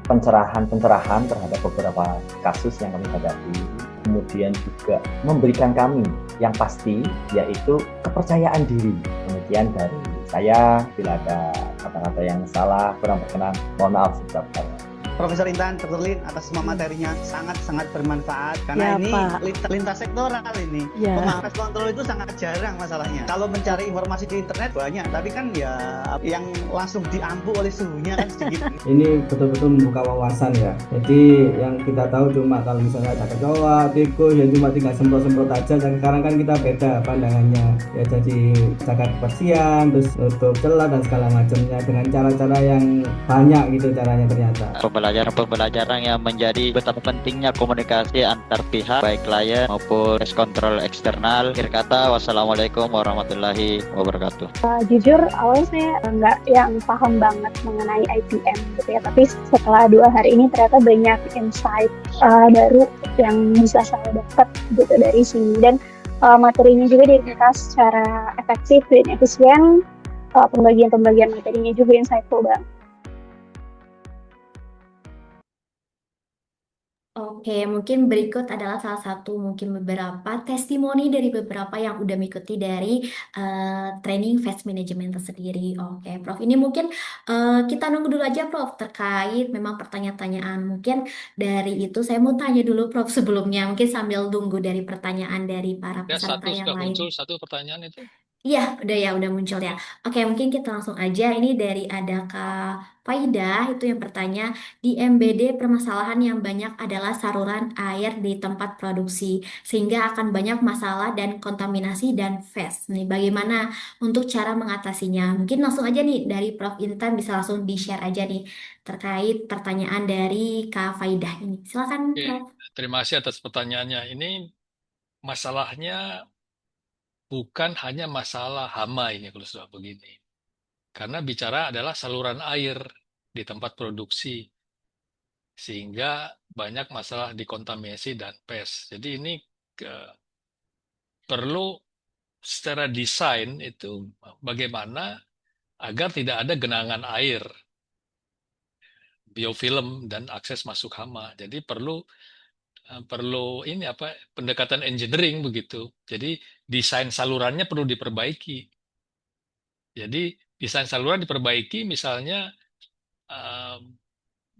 S4: pencerahan-pencerahan terhadap beberapa kasus yang kami hadapi. Kemudian juga memberikan kami yang pasti yaitu kepercayaan diri. Kemudian dari saya, bila ada kata-kata yang salah, kurang berkenan, mohon maaf sebesar-besarnya.
S5: Profesor Intan, Dr. Lin atas semua materinya sangat-sangat bermanfaat karena
S3: Ya,
S5: ini
S3: Pak.
S5: lintas sektoral ini.
S3: Ya.
S5: Pemahaman kontrol itu sangat jarang masalahnya. Kalau mencari informasi di internet banyak, tapi kan ya yang langsung diampu oleh suhunya kan sedikit.
S6: Ini betul-betul membuka wawasan ya. Jadi yang kita tahu cuma kalau misalnya ada kecoa, tikus, ya cuma tinggal semprot-semprot aja. Dan sekarang kan kita beda pandangannya. Ya jadi jaga kebersihan, terus tutup celah dan segala macamnya dengan cara-cara yang banyak gitu caranya ternyata.
S7: Pembelajaran yang menjadi betapa pentingnya komunikasi antar pihak baik klien maupun kontrol eksternal. Akhir kata, wassalamualaikum warahmatullahi wabarakatuh.
S8: Jujur awalnya saya nggak yang paham banget mengenai IPM gitu ya, tapi setelah 2 hari ini ternyata banyak insight baru yang bisa saya dapat gitu dari sini, dan materinya juga diberikan secara efektif dan efisien, pembagian materinya juga insightful banget.
S1: Oke, mungkin berikut adalah salah satu mungkin beberapa testimoni dari beberapa yang udah mengikuti dari training fast management tersendiri. Oke, Prof. Ini mungkin kita nunggu dulu aja, Prof. Terkait memang pertanyaan-pertanyaan. Mungkin dari itu saya mau tanya dulu, Prof. Sebelumnya. Mungkin sambil tunggu dari pertanyaan dari para
S2: Ya,
S1: peserta
S2: satu
S1: yang
S2: sudah
S1: lain.
S2: muncul, satu pertanyaan itu.
S1: Iya, udah muncul ya. Oke, mungkin kita langsung aja. Ini dari ada Kak Faidah, itu yang bertanya, di MBD permasalahan yang banyak adalah saluran air di tempat produksi, sehingga akan banyak masalah dan kontaminasi dan pest. Nih, bagaimana untuk cara mengatasinya? Mungkin langsung aja nih, dari Prof. Intan bisa langsung di-share aja nih, terkait pertanyaan dari Kak Faidah ini. Silakan,
S2: Oke,
S1: Prof.
S2: terima kasih atas pertanyaannya. Ini masalahnya bukan hanya masalah hama ini kalau sudah begini. Karena bicara adalah saluran air di tempat produksi, sehingga banyak masalah dikontaminasi dan pes. Jadi ini perlu secara desain itu bagaimana agar tidak ada genangan air, biofilm dan akses masuk hama. Jadi perlu ini apa pendekatan engineering begitu. Jadi desain salurannya perlu diperbaiki. Jadi desain saluran diperbaiki misalnya eh,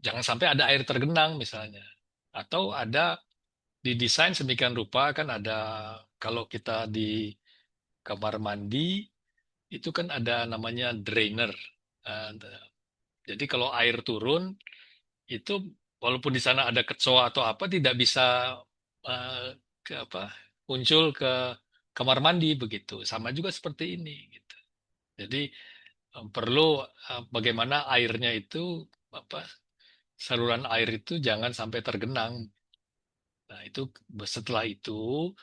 S2: jangan sampai ada air tergenang misalnya. Atau ada didesain sedemikian rupa kan ada kalau kita di kamar mandi itu kan ada namanya drainer. Eh, jadi kalau air turun itu walaupun di sana ada kecoa atau apa tidak bisa eh, ke apa muncul ke kamar mandi begitu. Sama juga seperti ini gitu. Jadi perlu bagaimana airnya itu apa saluran air itu jangan sampai tergenang. Nah, itu setelah itu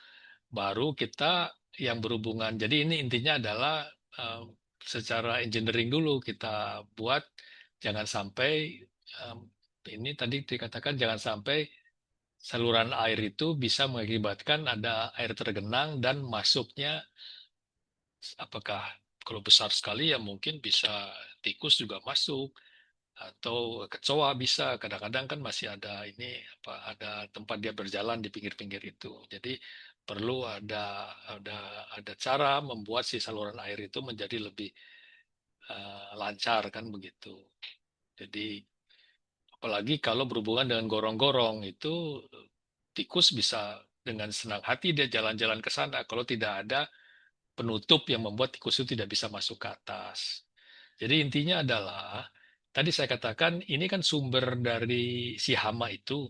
S2: baru kita yang berhubungan. Jadi ini intinya adalah eh, secara engineering dulu kita buat jangan sampai eh, ini tadi dikatakan jangan sampai saluran air itu bisa mengakibatkan ada air tergenang dan masuknya apakah kalau besar sekali ya mungkin bisa tikus juga masuk atau kecoa bisa kadang-kadang kan masih ada ini apa ada tempat dia berjalan di pinggir-pinggir itu jadi perlu ada cara membuat si saluran air itu menjadi lebih lancar kan begitu jadi apalagi kalau berhubungan dengan gorong-gorong itu tikus bisa dengan senang hati dia jalan-jalan ke sana kalau tidak ada penutup yang membuat tikus itu tidak bisa masuk ke atas. Jadi intinya adalah tadi saya katakan ini kan sumber dari si hama itu.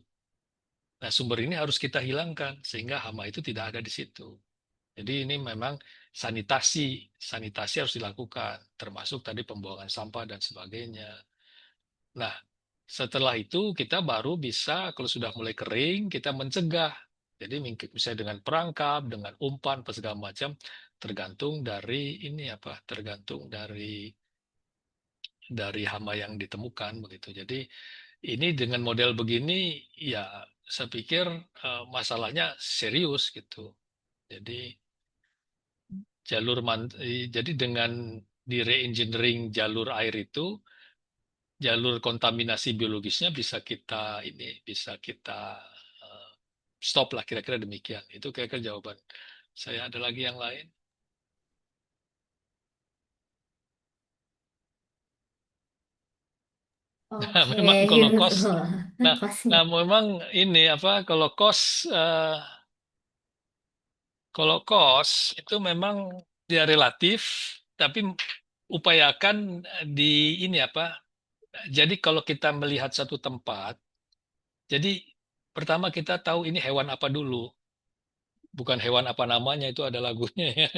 S2: Nah, sumber ini harus kita hilangkan sehingga hama itu tidak ada di situ. Jadi ini memang sanitasi harus dilakukan, termasuk tadi pembuangan sampah dan sebagainya. Nah, setelah itu kita baru bisa kalau sudah mulai kering kita mencegah. Jadi misalnya dengan perangkap, dengan umpan, apa segala macam, tergantung dari ini apa, tergantung dari hama yang ditemukan begitu. Jadi ini dengan model begini ya saya pikir masalahnya serius gitu. Jadi jadi dengan di re-engineering jalur air itu jalur kontaminasi biologisnya bisa kita eh, stop lah kira-kira demikian. Itu kira-kira jawaban. Saya ada lagi yang lain. Nah,
S1: Oke,
S2: memang
S1: iya
S2: kalau kos,
S1: betul.
S2: nah,
S1: Kosnya.
S2: nah memang ini apa kalau kos kalau kos itu memang dia relatif, tapi upayakan di ini apa. Jadi kalau kita melihat satu tempat, jadi pertama kita tahu ini hewan apa dulu. Bukan hewan apa namanya itu ada lagunya ya.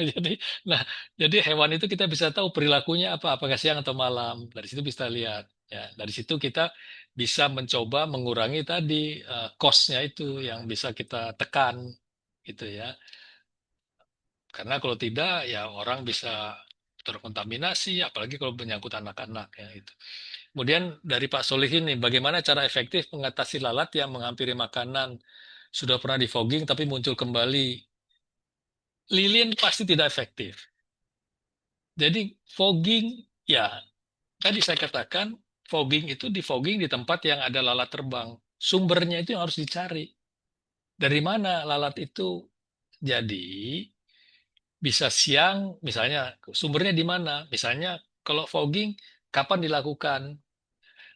S2: Nah, jadi hewan itu kita bisa tahu perilakunya apa, apakah siang atau malam. Dari situ bisa lihat. Ya, dari situ kita bisa mencoba mengurangi tadi cost-nya itu yang bisa kita tekan, gitu ya. Karena kalau tidak, ya orang bisa terkontaminasi, apalagi kalau menyangkut anak-anak ya itu. Kemudian dari Pak Solihin nih, bagaimana cara efektif mengatasi lalat yang menghampiri makanan sudah pernah di fogging tapi muncul kembali? Lilin pasti tidak efektif. Jadi fogging, ya tadi saya katakan fogging itu di fogging di tempat yang ada lalat terbang. Sumbernya itu yang harus dicari. Dari mana lalat itu? Jadi bisa siang, misalnya sumbernya di mana? Misalnya kalau fogging, kapan dilakukan?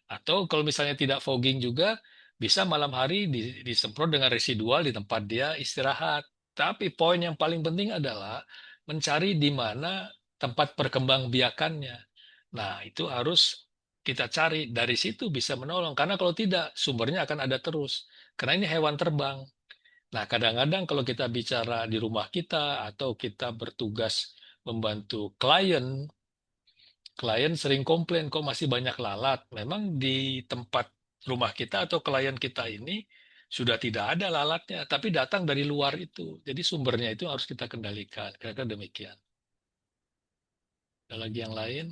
S2: Atau kalau misalnya tidak fogging juga, bisa malam hari disemprot dengan residual di tempat dia istirahat. Tapi poin yang paling penting adalah mencari di mana tempat perkembangbiakannya. Nah, itu harus kita cari. Dari situ bisa menolong. Karena kalau tidak, sumbernya akan ada terus. Karena ini hewan terbang. Nah, kadang-kadang kalau kita bicara di rumah kita atau kita bertugas membantu klien, klien sering komplain kok masih banyak lalat. Memang di tempat rumah kita atau klien kita ini sudah tidak ada lalatnya, tapi datang dari luar itu. Jadi sumbernya itu harus kita kendalikan. Kira-kira demikian. Ada lagi yang lain?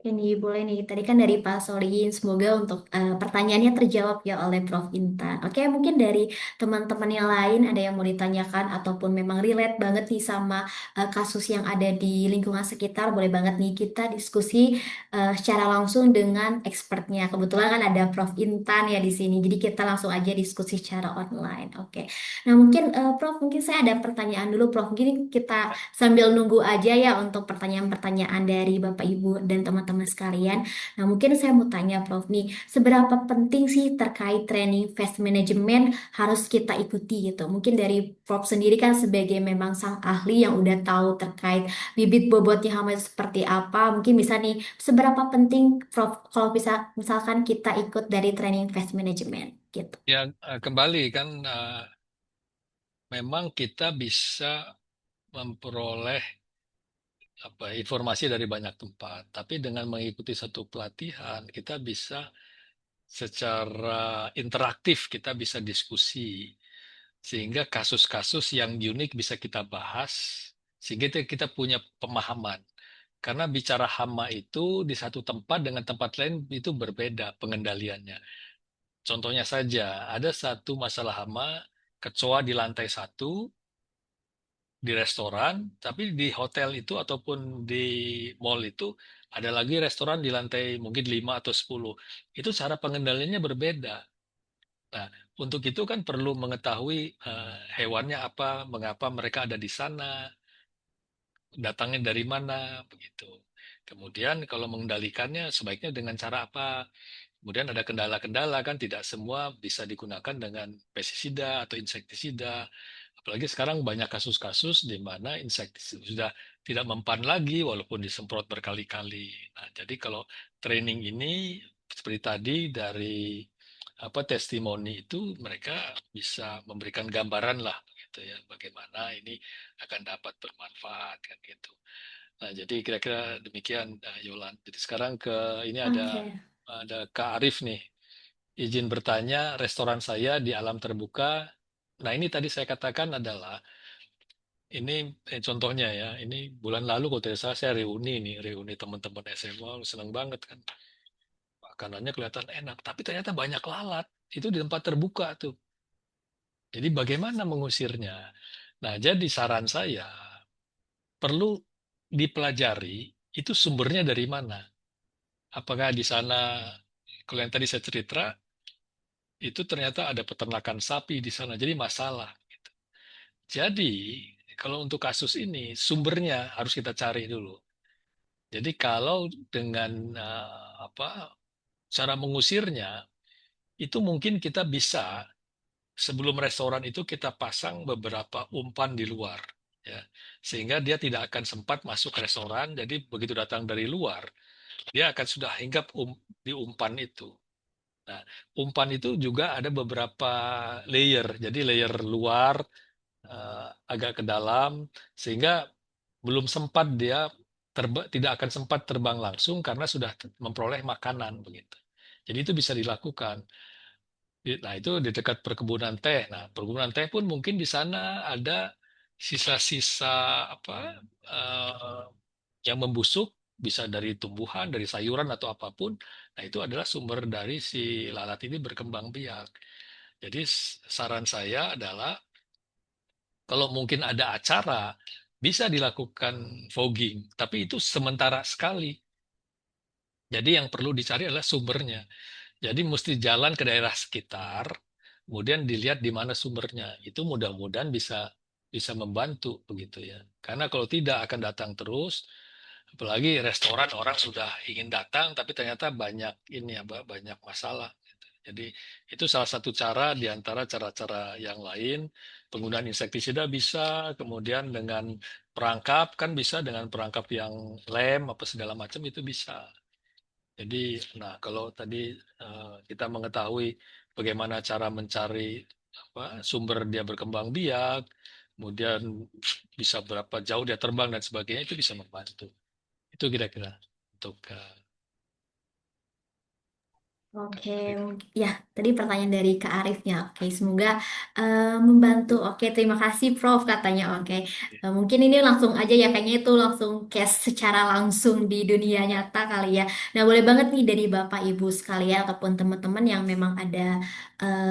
S1: Ini boleh nih, tadi kan dari Pak Solihin, semoga untuk pertanyaannya terjawab ya oleh Prof. Intan. Oke, mungkin dari teman-teman yang lain ada yang mau ditanyakan ataupun memang relate banget nih sama kasus yang ada di lingkungan sekitar, boleh banget nih kita diskusi secara langsung dengan expertnya. Kebetulan kan ada Prof. Intan ya di sini, jadi kita langsung aja diskusi secara online. Oke, nah mungkin Prof, mungkin saya ada pertanyaan dulu Prof. Mungkin kita sambil nunggu aja ya untuk pertanyaan-pertanyaan dari Bapak Ibu dan teman-teman sekalian. Nah, mungkin saya mau tanya Prof nih, seberapa penting sih terkait training fast management harus kita ikuti gitu? Mungkin dari Prof sendiri kan sebagai memang sang ahli yang udah tahu terkait bibit bobotnya hama itu seperti apa, mungkin bisa nih seberapa penting Prof kalau bisa misalkan kita ikut dari training fast management gitu.
S2: Ya, kembali kan memang kita bisa memperoleh informasi dari banyak tempat, tapi dengan mengikuti satu pelatihan kita bisa secara interaktif, kita bisa diskusi sehingga kasus-kasus yang unik bisa kita bahas sehingga kita punya pemahaman. Karena bicara hama itu di satu tempat dengan tempat lain itu berbeda pengendaliannya. Contohnya saja, ada satu masalah hama kecoa di lantai satu di restoran, tapi di hotel itu ataupun di mall itu ada lagi restoran di lantai mungkin 5 atau 10. Itu cara pengendaliannya berbeda. Nah, untuk itu kan perlu mengetahui hewannya apa, mengapa mereka ada di sana, datangnya dari mana, begitu. Kemudian kalau mengendalikannya sebaiknya dengan cara apa? Kemudian ada kendala-kendala kan tidak semua bisa digunakan dengan pestisida atau insektisida. Apalagi sekarang banyak kasus-kasus di mana insektisida sudah tidak mempan lagi walaupun disemprot berkali-kali. Nah, jadi kalau training ini seperti tadi dari testimoni itu mereka bisa memberikan gambaran lah gitu ya bagaimana ini akan dapat bermanfaat kan gitu. Nah, jadi kira-kira demikian Yolan. Jadi sekarang ini
S1: Oke.
S2: ada Kak Arif nih. Izin bertanya, restoran saya di alam terbuka. Nah, ini tadi saya katakan adalah ini contohnya ya. Ini bulan lalu kalau tidak salah saya reuni teman-teman SMA, senang banget kan. Makanannya kelihatan enak, tapi ternyata banyak lalat. Itu di tempat terbuka tuh. Jadi bagaimana mengusirnya? Nah, jadi saran saya perlu dipelajari itu sumbernya dari mana. Apakah di sana, kalau yang tadi saya cerita, itu ternyata ada peternakan sapi di sana, jadi masalah. Jadi, kalau untuk kasus ini, sumbernya harus kita cari dulu. Jadi kalau dengan cara mengusirnya, itu mungkin kita bisa sebelum restoran itu kita pasang beberapa umpan di luar, ya, sehingga dia tidak akan sempat masuk restoran. Jadi begitu datang dari luar, dia akan sudah hinggap di umpan itu. Nah, umpan itu juga ada beberapa layer. Jadi layer luar agak ke dalam sehingga belum sempat dia tidak akan sempat terbang langsung karena sudah memperoleh makanan begitu. Jadi itu bisa dilakukan. Nah, itu di dekat perkebunan teh. Nah, perkebunan teh pun mungkin di sana ada sisa-sisa eh, yang membusuk bisa dari tumbuhan, dari sayuran atau apapun. Nah, itu adalah sumber dari si lalat ini berkembang biak. Jadi saran saya adalah kalau mungkin ada acara bisa dilakukan fogging, tapi itu sementara sekali. Jadi yang perlu dicari adalah sumbernya. Jadi mesti jalan ke daerah sekitar, kemudian dilihat di mana sumbernya. Itu mudah-mudahan bisa bisa membantu begitu ya. Karena kalau tidak akan datang terus, apalagi restoran orang sudah ingin datang tapi ternyata banyak banyak masalah. Jadi itu salah satu cara di antara cara-cara yang lain. Penggunaan insektisida bisa, kemudian dengan perangkap kan bisa dengan perangkap yang lem apa segala macam itu bisa. Jadi, nah kalau tadi kita mengetahui bagaimana cara mencari sumber dia berkembang biak, kemudian bisa berapa jauh dia terbang dan sebagainya itu bisa membantu. Itu kira-kira untuk
S1: Oke, ya tadi pertanyaan dari Kak Arifnya. Oke, semoga membantu. Oke, terima kasih Prof katanya. Oke, mungkin ini langsung aja ya, kayaknya itu langsung case secara langsung di dunia nyata kali ya. Nah, boleh banget nih dari Bapak Ibu sekalian ataupun teman-teman yang memang ada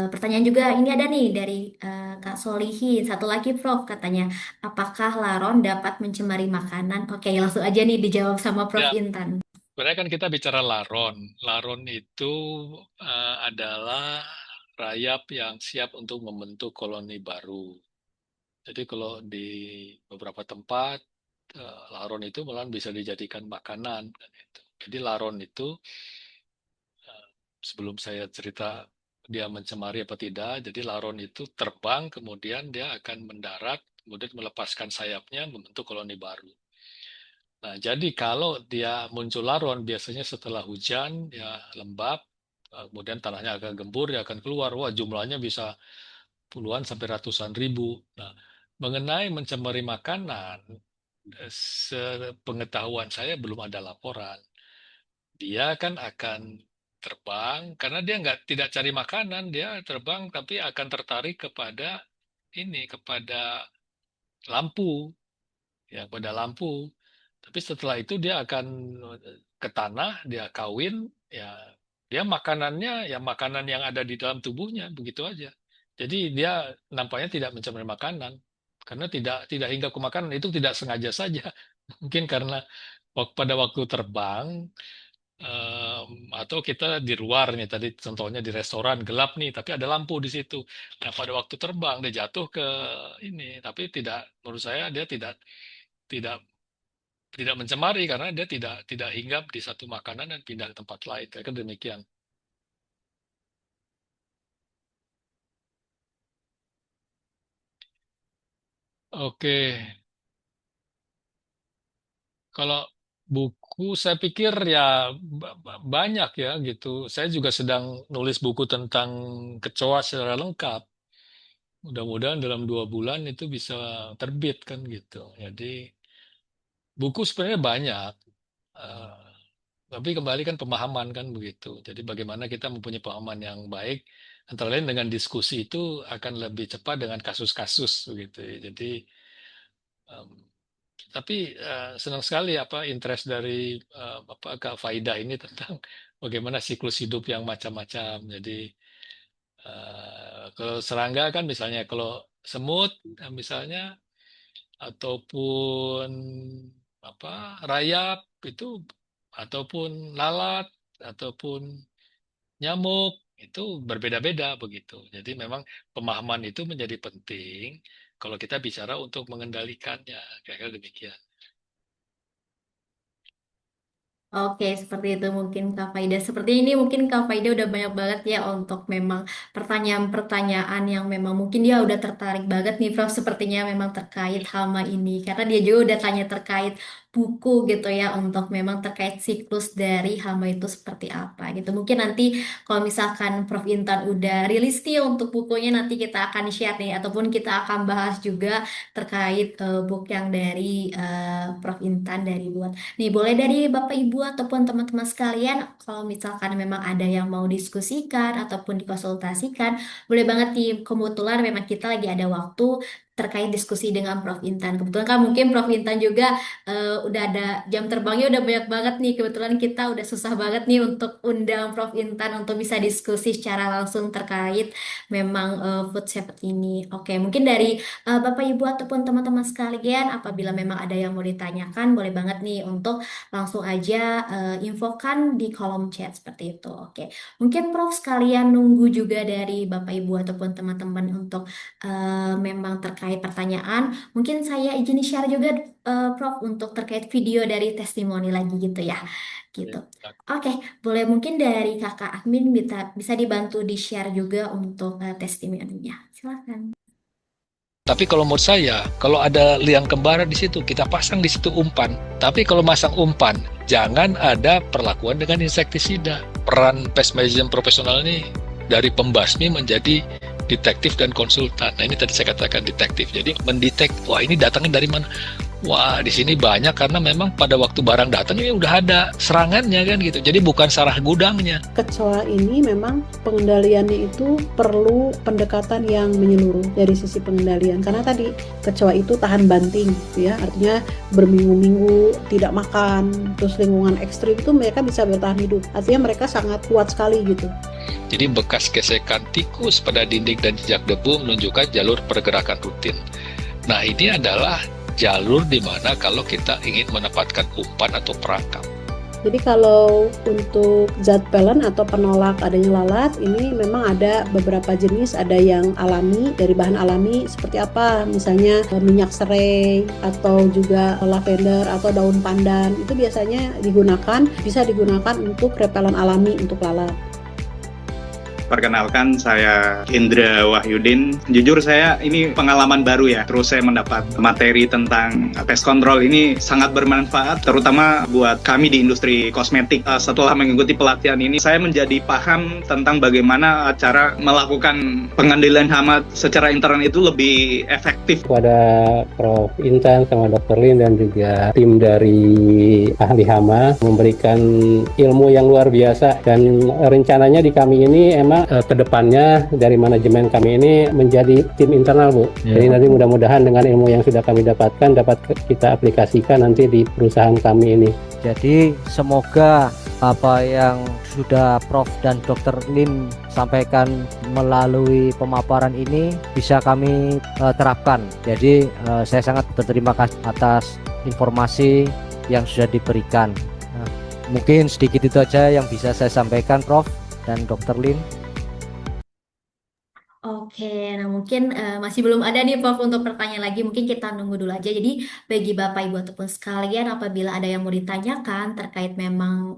S1: pertanyaan juga. Ini ada nih dari Kak Solihin. Satu lagi Prof katanya, apakah laron dapat mencemari makanan? Oke, langsung aja nih dijawab sama Prof
S2: Ya,
S1: Intan.
S2: sebenarnya kan kita bicara laron. Laron itu adalah rayap yang siap untuk membentuk koloni baru. Jadi kalau di beberapa tempat laron itu malah bisa dijadikan makanan kan itu. Jadi laron itu sebelum saya cerita dia mencemari apa tidak, jadi laron itu terbang kemudian dia akan mendarat kemudian melepaskan sayapnya membentuk koloni baru. Nah, jadi kalau dia muncul laron biasanya setelah hujan ya lembab, kemudian tanahnya agak gembur dia akan keluar. Wah, jumlahnya bisa puluhan sampai ratusan ribu. Nah, mengenai mencemari makanan, sepengetahuan saya belum ada laporan. Dia kan akan terbang karena dia tidak cari makanan, dia terbang tapi akan tertarik kepada kepada lampu, ya pada lampu. Tapi setelah itu dia akan ke tanah, dia kawin, ya dia makanannya ya makanan yang ada di dalam tubuhnya begitu aja. Jadi dia nampaknya tidak mencemari makanan karena tidak hingga ke makanan itu tidak sengaja saja. Mungkin karena pada waktu terbang atau kita di luar nih tadi contohnya di restoran gelap nih tapi ada lampu di situ. Nah, pada waktu terbang dia jatuh ke ini tapi tidak menurut saya dia tidak tidak mencemari karena dia tidak hinggap di satu makanan dan pindah ke tempat lain. Kira-kira demikian. Oke, kalau buku saya pikir ya banyak ya gitu. Saya juga sedang nulis buku tentang kecoa secara lengkap. Mudah-mudahan dalam 2 bulan itu bisa terbit kan gitu. Jadi buku sebenarnya banyak. eh, tapi kembali kan pemahaman kan begitu. Jadi bagaimana kita mempunyai pemahaman yang baik antara lain dengan diskusi itu akan lebih cepat dengan kasus-kasus begitu. Jadi em, tapi senang sekali apa interest dari Kak Faida ini tentang bagaimana siklus hidup yang macam-macam. Jadi kalau serangga kan misalnya kalau semut misalnya ataupun rayap itu ataupun lalat ataupun nyamuk itu berbeda-beda begitu. Jadi memang pemahaman itu menjadi penting kalau kita bicara untuk mengendalikannya. Kayak demikian.
S1: Oke, seperti itu mungkin Kak Faida. Seperti ini mungkin Kak Faida udah banyak banget ya untuk memang pertanyaan-pertanyaan yang memang mungkin dia udah tertarik banget nih Prof. Sepertinya memang terkait hama ini. Karena dia juga udah tanya terkait buku gitu ya untuk memang terkait siklus dari hama itu seperti apa gitu. Mungkin nanti kalau misalkan Prof. Intan udah rilis nih untuk bukunya nanti kita akan share nih ataupun kita akan bahas juga terkait buku yang dari Prof. Intan dari buat. Nih, boleh dari Bapak Ibu ataupun teman-teman sekalian, kalau misalkan memang ada yang mau diskusikan ataupun dikonsultasikan, boleh banget nih, kebetulan memang kita lagi ada waktu terkait diskusi dengan Prof. Intan. Kebetulan kan mungkin Prof. Intan juga udah ada jam terbangnya udah banyak banget nih. Kebetulan kita udah susah banget nih untuk undang Prof. Intan untuk bisa diskusi secara langsung terkait memang food safety ini. Oke, mungkin dari Bapak Ibu ataupun teman-teman sekalian, apabila memang ada yang mau ditanyakan, boleh banget nih untuk langsung aja infokan di kolom chat seperti itu. Oke, mungkin Prof sekalian nunggu juga dari Bapak Ibu ataupun teman-teman untuk memang terkait pertanyaan. Mungkin saya izin share juga Prof untuk terkait video dari testimoni lagi gitu ya. Gitu. Oke, boleh mungkin dari Kakak admin bisa bisa dibantu di-share juga untuk testimoninya. Silakan.
S2: Tapi kalau menurut saya, kalau ada liang kembara di situ, kita pasang di situ umpan. Tapi kalau masang umpan, jangan ada perlakuan dengan insektisida. Peran pest management profesional ini dari pembasmi menjadi detektif dan konsultan. Nah ini tadi saya katakan detektif. Jadi mendetek, wah ini datangnya dari mana? Wah, di sini banyak karena memang pada waktu barang datang ini udah ada serangannya kan gitu. Jadi bukan salah gudangnya.
S3: Kecoa ini memang pengendaliannya itu perlu pendekatan yang menyeluruh dari sisi pengendalian, karena tadi kecoa itu tahan banting ya, artinya berminggu-minggu tidak makan, terus lingkungan ekstrim itu mereka bisa bertahan hidup, artinya mereka sangat kuat sekali gitu.
S2: Jadi bekas gesekan tikus pada dinding dan jejak debu menunjukkan jalur pergerakan rutin. Nah, ini adalah jalur di mana kalau kita ingin menempatkan umpan atau perangkap.
S3: Jadi kalau untuk zat pelen atau penolak adanya lalat, ini memang ada beberapa jenis, ada yang alami, dari bahan alami seperti apa, misalnya minyak serai atau juga lavender atau daun pandan, itu biasanya bisa digunakan untuk repelen alami untuk lalat.
S9: Perkenalkan, saya Indra Wahyudin. Jujur saya ini pengalaman baru ya. Terus saya mendapat materi tentang pest control ini sangat bermanfaat, terutama buat kami di industri kosmetik. Setelah mengikuti pelatihan ini, saya menjadi paham tentang bagaimana cara melakukan pengendalian hama secara intern itu lebih efektif.
S10: Kepada Prof. Intan sama Dr. Lin dan juga tim dari ahli hama memberikan ilmu yang luar biasa, dan rencananya di kami ini emang kedepannya dari manajemen kami ini menjadi tim internal, Bu. Jadi nanti mudah-mudahan dengan ilmu yang sudah kami dapatkan dapat kita aplikasikan nanti di perusahaan kami ini.
S11: Jadi semoga apa yang sudah Prof dan Dr. Lin sampaikan melalui pemaparan ini bisa kami terapkan. Jadi saya sangat berterima kasih atas informasi yang sudah diberikan. Mungkin sedikit itu aja yang bisa saya sampaikan, Prof dan Dr. Lin.
S1: Oke, nah mungkin masih belum ada nih Prof untuk pertanyaan lagi, mungkin kita nunggu dulu aja. Jadi bagi Bapak Ibu ataupun sekalian, apabila ada yang mau ditanyakan terkait memang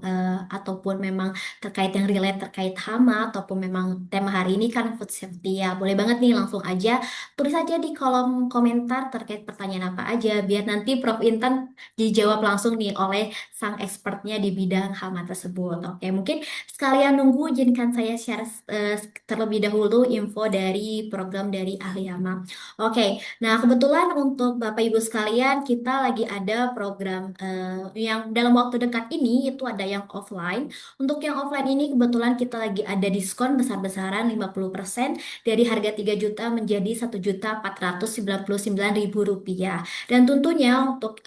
S1: ataupun memang terkait yang relate terkait hama ataupun memang tema hari ini kan food safety ya, boleh banget nih langsung aja tulis aja di kolom komentar terkait pertanyaan apa aja, biar nanti Prof Intan dijawab langsung nih oleh sang expertnya di bidang hama tersebut. Oke, mungkin sekalian nunggu, izinkan saya share terlebih dahulu info dari program dari Ahli Hama. Oke, nah kebetulan untuk Bapak Ibu sekalian, kita lagi ada program yang dalam waktu dekat ini itu ada yang offline. Untuk yang offline ini kebetulan kita lagi ada diskon besar-besaran 50% dari harga 3 juta menjadi 1.499.000 rupiah. Dan tentunya untuk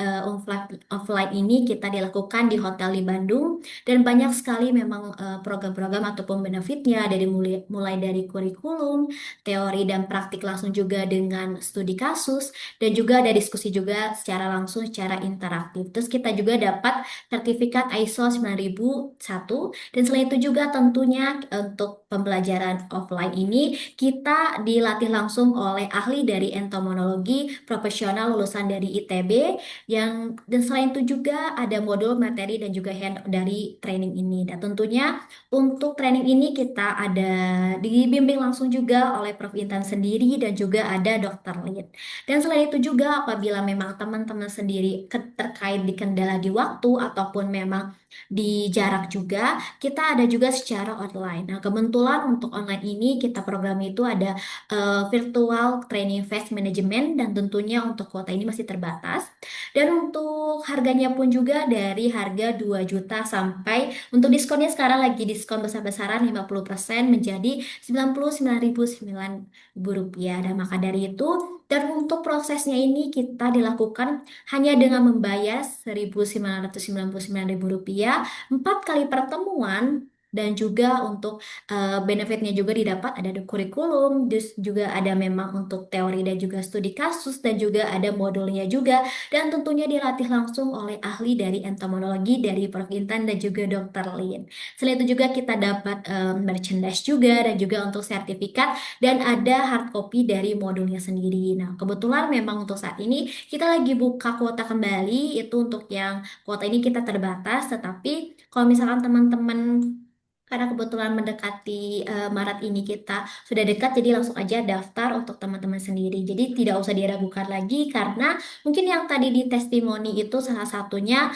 S1: offline ini kita dilakukan di hotel di Bandung, dan banyak sekali memang program-program ataupun benefitnya, dari mulai dari kurikulum, teori dan praktik langsung juga dengan studi kasus, dan juga ada diskusi juga secara langsung, secara interaktif. Terus kita juga dapat sertifikat ISO 9001, dan selain itu juga tentunya untuk pembelajaran offline ini kita dilatih langsung oleh ahli dari entomologi profesional lulusan dari ITB, dan selain itu juga ada modul materi dan juga hand dari training ini. Dan tentunya untuk training ini kita ada dibimbing langsung juga oleh Prof Intan sendiri dan juga ada Dr. Lin. Dan selain itu juga apabila memang teman-teman sendiri terkait di kendala di waktu ataupun memang di jarak juga, kita ada juga secara online. Nah, kebetulan untuk online ini kita program itu ada virtual training fast management, dan tentunya untuk kuota ini masih terbatas. Dan untuk harganya pun juga dari harga 2 juta sampai untuk diskonnya sekarang lagi diskon besar-besaran 50% menjadi 99.009 rupiah. Dan maka dari itu, dan untuk prosesnya ini kita dilakukan hanya dengan membayar 1.999.000 rupiah 4 kali pertemuan. Dan juga untuk benefitnya juga didapat ada di kurikulum, juga ada memang untuk teori dan juga studi kasus, dan juga ada modulnya juga, dan tentunya dilatih langsung oleh ahli dari entomologi dari Prof Intan dan juga Dr. Lin. Selain itu juga kita dapat merchandise juga, dan juga untuk sertifikat, dan ada hard copy dari modulnya sendiri. Nah, kebetulan memang untuk saat ini kita lagi buka kuota kembali, itu untuk yang kuota ini kita terbatas, tetapi kalau misalkan teman-teman, karena kebetulan mendekati Maret ini kita sudah dekat, jadi langsung aja daftar untuk teman-teman sendiri. Jadi tidak usah diragukan lagi, karena mungkin yang tadi di testimoni itu salah satunya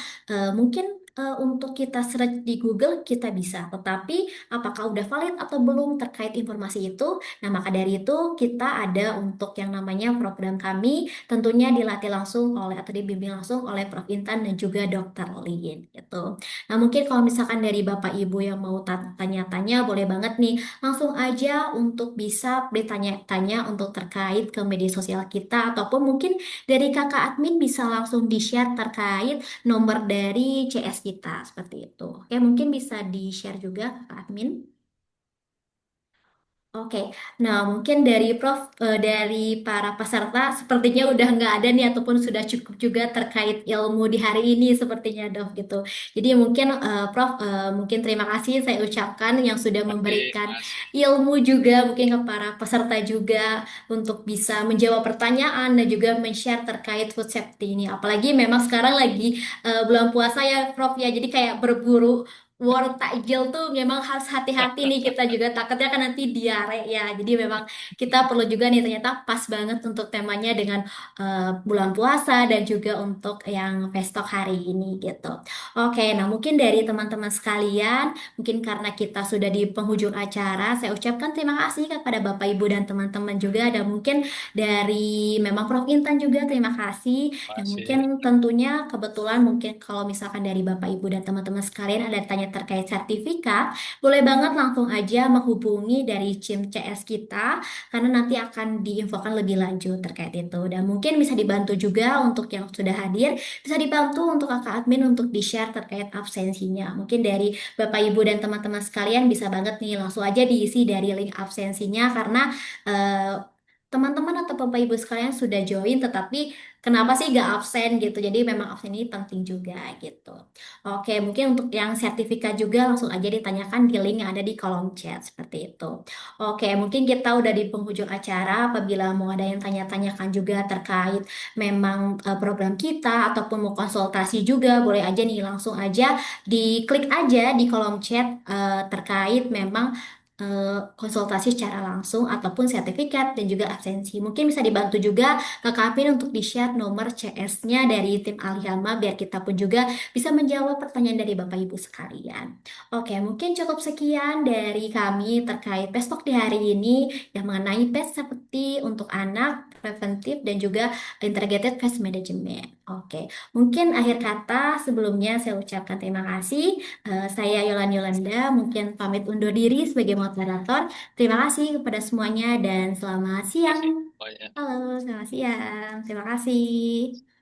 S1: mungkin untuk kita search di Google kita bisa, tetapi apakah udah valid atau belum terkait informasi itu? Nah, maka dari itu kita ada untuk yang namanya program kami, tentunya dilatih langsung oleh atau dibimbing langsung oleh Prof. Intan dan juga Dr. Lin gitu. Nah, mungkin kalau misalkan dari Bapak Ibu yang mau tanya-tanya, boleh banget nih langsung aja untuk bisa bertanya-tanya untuk terkait ke media sosial kita, ataupun mungkin dari kakak admin bisa langsung di-share terkait nomor dari CS kita seperti itu. Oke, mungkin bisa di-share juga kakak admin. Oke, nah mungkin dari dari para peserta sepertinya udah nggak ada nih ataupun sudah cukup juga terkait ilmu di hari ini sepertinya Dov gitu. Jadi mungkin Prof, mungkin terima kasih saya ucapkan yang sudah
S2: Oke,
S1: memberikan
S2: Mas.
S1: ilmu juga mungkin ke para peserta juga untuk bisa menjawab pertanyaan dan juga men-share terkait food safety ini. Apalagi memang sekarang lagi bulan puasa ya Prof ya, jadi kayak berburu warung takjil tuh memang harus hati-hati nih kita juga takutnya kan nanti diare ya. Jadi memang kita perlu juga nih ternyata pas banget untuk temanya dengan bulan puasa dan juga untuk yang festok hari ini gitu. Oke, nah mungkin dari teman-teman sekalian, mungkin karena kita sudah di penghujung acara, saya ucapkan terima kasih kepada Bapak Ibu dan teman-teman juga dan mungkin dari memang Prof Intan juga terima kasih. Dan
S2: Masih.
S1: mungkin tentunya kebetulan mungkin kalau misalkan dari Bapak Ibu dan teman-teman sekalian ada tanya terkait sertifikat, boleh banget langsung aja menghubungi dari CIM CS kita karena nanti akan diinfokan lebih lanjut terkait itu. Dan mungkin bisa dibantu juga untuk yang sudah hadir, bisa dibantu untuk kakak admin untuk di-share terkait absensinya. Mungkin dari Bapak Ibu dan teman-teman sekalian bisa banget nih langsung aja diisi dari link absensinya karena eh, teman-teman atau Bapak Ibu sekalian sudah join tetapi kenapa sih gak absen gitu. Jadi memang absen ini penting juga gitu. Oke, mungkin untuk yang sertifikat juga langsung aja ditanyakan di link yang ada di kolom chat seperti itu. Oke, mungkin kita udah di penghujung acara. Apabila mau ada yang tanya-tanyakan juga terkait memang program kita ataupun mau konsultasi juga, boleh aja nih langsung aja diklik aja di kolom chat terkait memang konsultasi secara langsung ataupun sertifikat dan juga absensi. Mungkin bisa dibantu juga ke Kapin untuk di-share nomor CS-nya dari tim Alihama biar kita pun juga bisa menjawab pertanyaan dari Bapak Ibu sekalian. Oke, mungkin cukup sekian dari kami terkait pestok di hari ini yang mengenai pes seperti untuk anak, preventif, dan juga integrated pest management. Oke, mungkin akhir kata sebelumnya saya ucapkan terima kasih. Saya Yolanda mungkin pamit undur diri sebagai moderator. Terima kasih kepada semuanya dan selamat siang.
S2: Banyak.
S1: Halo, selamat siang. Terima kasih.